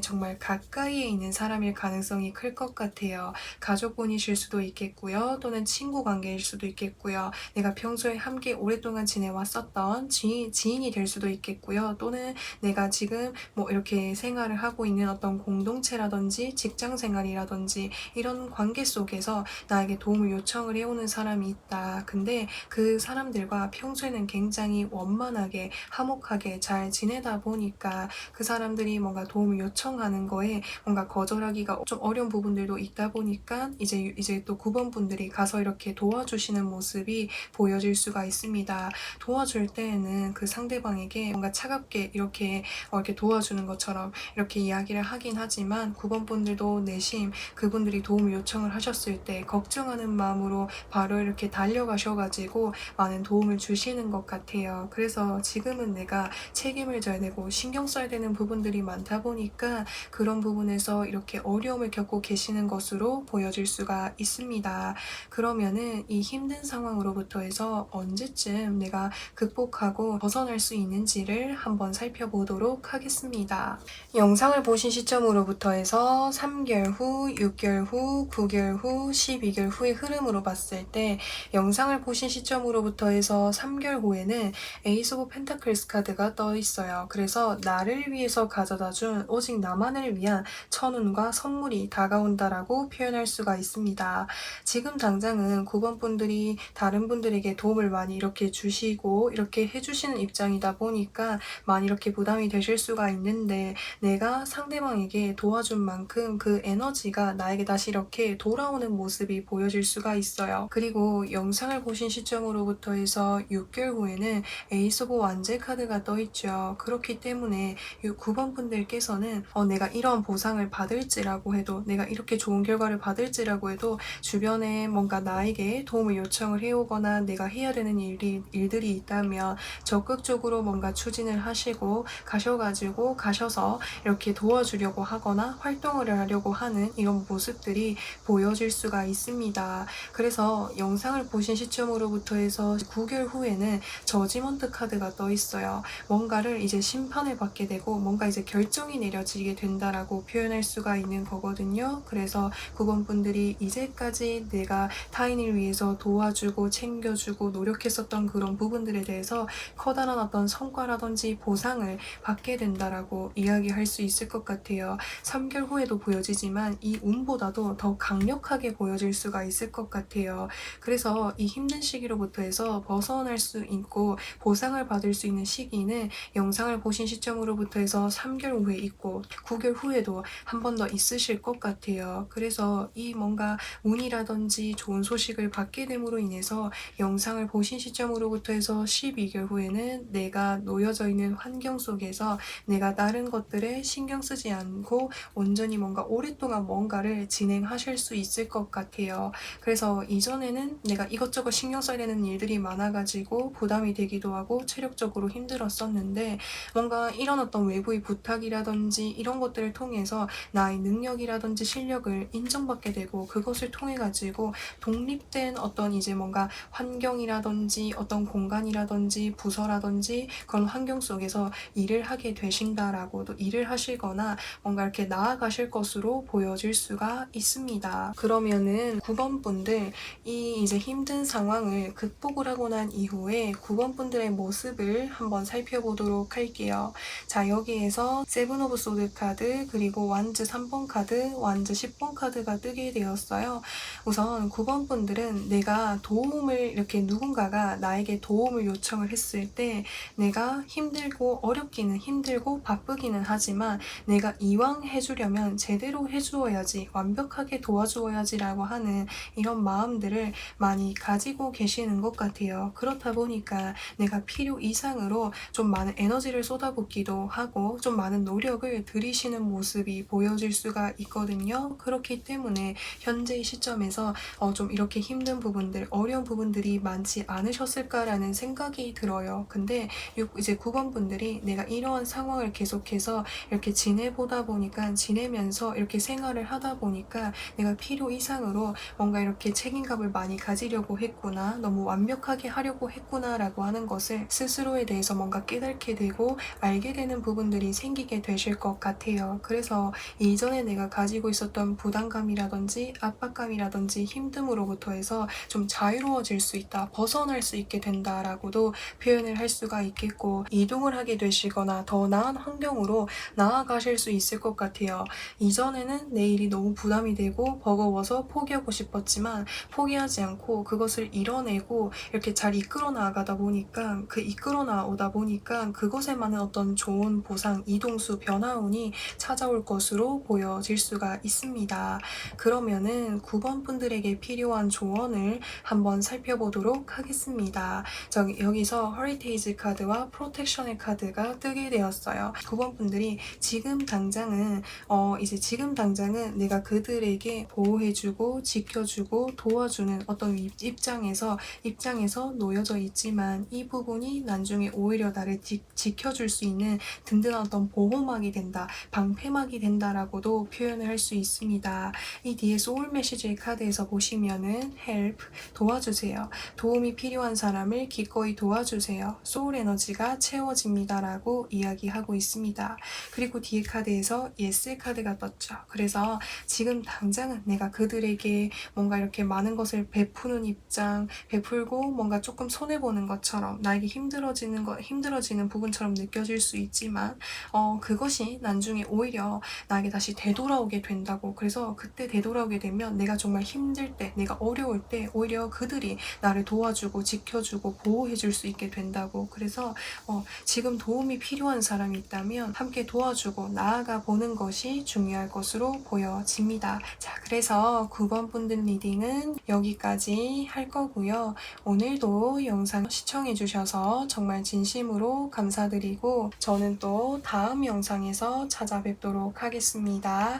Speaker 1: 정말 가까이에 있는 사람일 가능성이 클 것 같아요. 가족분이실 수도 있겠고요. 또는 친구 관계일 수도 있겠고요. 내가 평소에 함께 오랫동안 지내왔었던 지인이 될 수도 있겠고요. 또는 내가 지금 뭐 이렇게 생활을 하고 있는 어떤 공동체라든지 직장 생활이라든지 이런 관계 속에서 나에게 도움을 요청을 해오는 사람이 있다. 근데 그 사람들과 평소에는 굉장히 원만하게 화목하게 잘 지내다 보니까 그 사람들이 뭔가 도움을 요청하는 거에 뭔가 거절하기가 좀 어려운 부분들도 있다 보니까 이제 또 9번 분들이 가서 이렇게 도와주시는 모습이 보여질 수가 있습니다. 도와줄 때에는 그 상대방에게 뭔가 차갑게 이렇게 도와주는 것처럼 이렇게 이야기를 하긴 하지만 9번 분들도 내심 그분들이 도움을 요청을 하셨을 때 걱정하는 마음으로 바로 이렇게 달려가셔가지고 가지고 많은 도움을 주시는 것 같아요. 그래서 지금은 내가 책임을 져야 되고 신경 써야 되는 부분들이 많다 보니까 그런 부분에서 이렇게 어려움을 겪고 계시는 것으로 보여질 수가 있습니다. 그러면은 이 힘든 상황으로부터 해서 언제쯤 내가 극복하고 벗어날 수 있는지를 한번 살펴보도록 하겠습니다. 영상을 보신 시점으로부터 해서 3개월 후, 6개월 후, 9개월 후, 12개월 후의 흐름으로 봤을 때 영상을 보신 시점으로부터 해서 3개월 후에는 에이스 오브 펜타클스 카드가 떠 있어요. 그래서 나를 위해서 가져다 준 오직 나만을 위한 천운과 선물이 다가온다라고 표현할 수가 있습니다. 지금 당장은 9번 분들이 다른 분들에게 도움을 많이 이렇게 주시고 이렇게 해주시는 입장이다 보니까 많이 이렇게 부담이 되실 수가 있는데 내가 상대방에게 도와준 만큼 그 에너지가 나에게 다시 이렇게 돌아오는 모습이 보여질 수가 있어요. 그리고 영상을 보신 시점으로부터 해서 6개월 후에는 에이스 오브 완제 카드가 떠있죠. 그렇기 때문에 9번 분들께서는 내가 이런 보상을 받을지라고 해도 내가 이렇게 좋은 결과를 받을지라고 해도 주변에 뭔가 나에게 도움을 요청을 해오거나 내가 해야 되는 일들이 있다면 적극적으로 뭔가 추진을 하시고 가셔서 이렇게 도와주려고 하거나 활동을 하려고 하는 이런 모습들이 보여질 수가 있습니다. 그래서 영상을 보신 시점으로부터 해서 9개월 후에는 저지먼트 카드가 떠 있어요. 뭔가를 이제 심판을 받게 되고 뭔가 이제 결정이 내려지게 된다라고 표현할 수가 있는 거거든요. 그래서 9번 분들이 이제까지 내가 타인을 위해서 도와주고 챙겨주고 노력했었던 그런 부분들에 대해서 커다란 어떤 성과라든지 보상을 받게 된다라고 이야기할 수 있을 것 같아요. 3개월 후에도 보여지지만 이 운보다도 더 강력하게 보여질 수가 있을 것 같아요. 그래서 이 힘든 시기로부터 해서 벗어날 수 있고 보상을 받을 수 있는 시기는 영상을 보신 시점으로부터 해서 3개월 후에 있고 9개월 후에도 한 번 더 있으실 것 같아요. 그래서 이 뭔가 운이라든지 좋은 소식을 받게 됨으로 인해서 영상을 보신 시점으로부터 해서 12개월 후에는 내가 놓여져 있는 환경 속에서 내가 다른 것들에 신경 쓰지 않고 온전히 뭔가 오랫동안 뭔가를 진행하실 수 있을 것 같아요. 그래서 이전에는 내가 이것저것 신경 써야 되는 일들이 많아가지고 부담이 되기도 하고 체력적으로 힘들었었는데 뭔가 이런 어떤 외부의 부탁이라든지 이런 것들을 통해서 나의 능력이라든지 실력을 인정받게 되고 그것을 통해 가지고 독립된 어떤 이제 뭔가 환경이라든지 어떤 공간이라든지 부서라든지 그런 환경 속에서 일을 하게 되신다라고 또 일을 하시거나 뭔가 이렇게 나아가실 것으로 보여질 수가 있습니다. 그러면은 9번 분들 이 이제 힘든 상황을 극복을 하고 난 이후에 9번 분들의 모습을 한번 살펴보도록 할게요. 자, 여기에서 세븐 오브 소드 카드 그리고 완즈 3번 카드, 완즈 10번 카드가 뜨게 되었어요. 우선 9번 분들은 내가 도움을 이렇게 누군가가 나에게 도움을 요청을 했을 때 내가 힘들고 어렵기는 힘들고 바쁘기는 하지만 내가 이왕 해주려면 제대로 해주어야지 완벽하게 도와주어야지 라고 하는 이런 마음들을 많이 가지고 계시는 것 같아요. 그렇다 보니까 내가 필요 이상으로 좀 많은 에너지를 쏟아붓기도 하고 좀 많은 노력을 들이시는 모습이 보여질 수가 있거든요. 그렇기 때문에 현재의 시점에서 좀 이렇게 힘든 부분들, 어려운 부분들이 많지 않으셨을까라는 생각이 들어요. 근데 이제 9번 분들이 내가 이러한 상황을 계속해서 이렇게 지내보다 보니까 지내면서 이렇게 생활을 하다 보니까 내가 필요 이상으로 뭔가 이렇게 책임감을 많이 가지려고 했구나, 너무 완벽하게 하려고 했구나 라고 하는 것을 스스로에 대해서 뭔가 깨닫게 되고 알게 되는 부분들이 생기게 되실 것 같아요. 그래서 이전에 내가 가지고 있었던 부담감이라든지 압박감이라든지 힘듦으로부터 해서 좀 자유로워질 수 있다, 벗어날 수 있게 된다라고도 표현을 할 수가 있겠고 이동을 하게 되시거나 더 나은 환경으로 나아가실 수 있을 것 같아요. 이전에는 내 일이 너무 부담이 되고 버거워서 포기하고 싶었지만 포기하지 않고 그것을 이뤄내고 이렇게 잘 이끌어 나가다 보니까 이끌어 나오다 보니까 그것에만은 어떤 좋은 보상, 이동수, 변화운이 찾아올 것으로 보여질 수가 있습니다. 그러면은 9번 분들에게 필요한 조언을 한번 살펴보도록 하겠습니다. 여기서 허리테이지 카드와 프로텍션의 카드가 뜨게 되었어요. 9번 분들이 지금 당장은 내가 그들에게 보호해주고 지켜주고 도와주는 어떤 입장에서 입장에서 놓여져 있지만 이 부분이 나중에 오히려 나를 지켜줄 수 있는 든든한 어떤 보호막이 된다, 방패막이 된다라고도 표현을 할 수 있습니다. 이 뒤에 소울 메시지의 카드에서 보시면은 help, 도와주세요. 도움이 필요한 사람을 기꺼이 도와주세요. 소울 에너지가 채워집니다라고 이야기하고 있습니다. 그리고 뒤에 카드에서 yes 카드가 떴죠. 그래서 지금 당장은 내가 그들에게 뭔가 이렇게 많은 것을 베푸는 입장, 베풀고 뭔가 조금 손해보는 것처럼 나에게 힘들어지는 부분처럼 느껴질 수 있지만, 그것이 나중에 오히려 나에게 다시 되돌아오게 된다고. 그래서 그때 되돌아오게 되면 내가 정말 힘들 때, 내가 어려울 때 오히려 그들이 나를 도와주고 지켜주고 보호해줄 수 있게 된다고. 그래서 지금 도움이 필요한 사람이 있다면 함께 도와주고 나아가 보는 것이 중요할 것으로 보여집니다. 자, 그래서 9번 분들 리딩은 여기까지 할 거고요. 오늘도 영상 시청해주셔서 정말 진심으로 감사드리고 저는 또 다음 영상에서 찾아뵙도록 하겠습니다.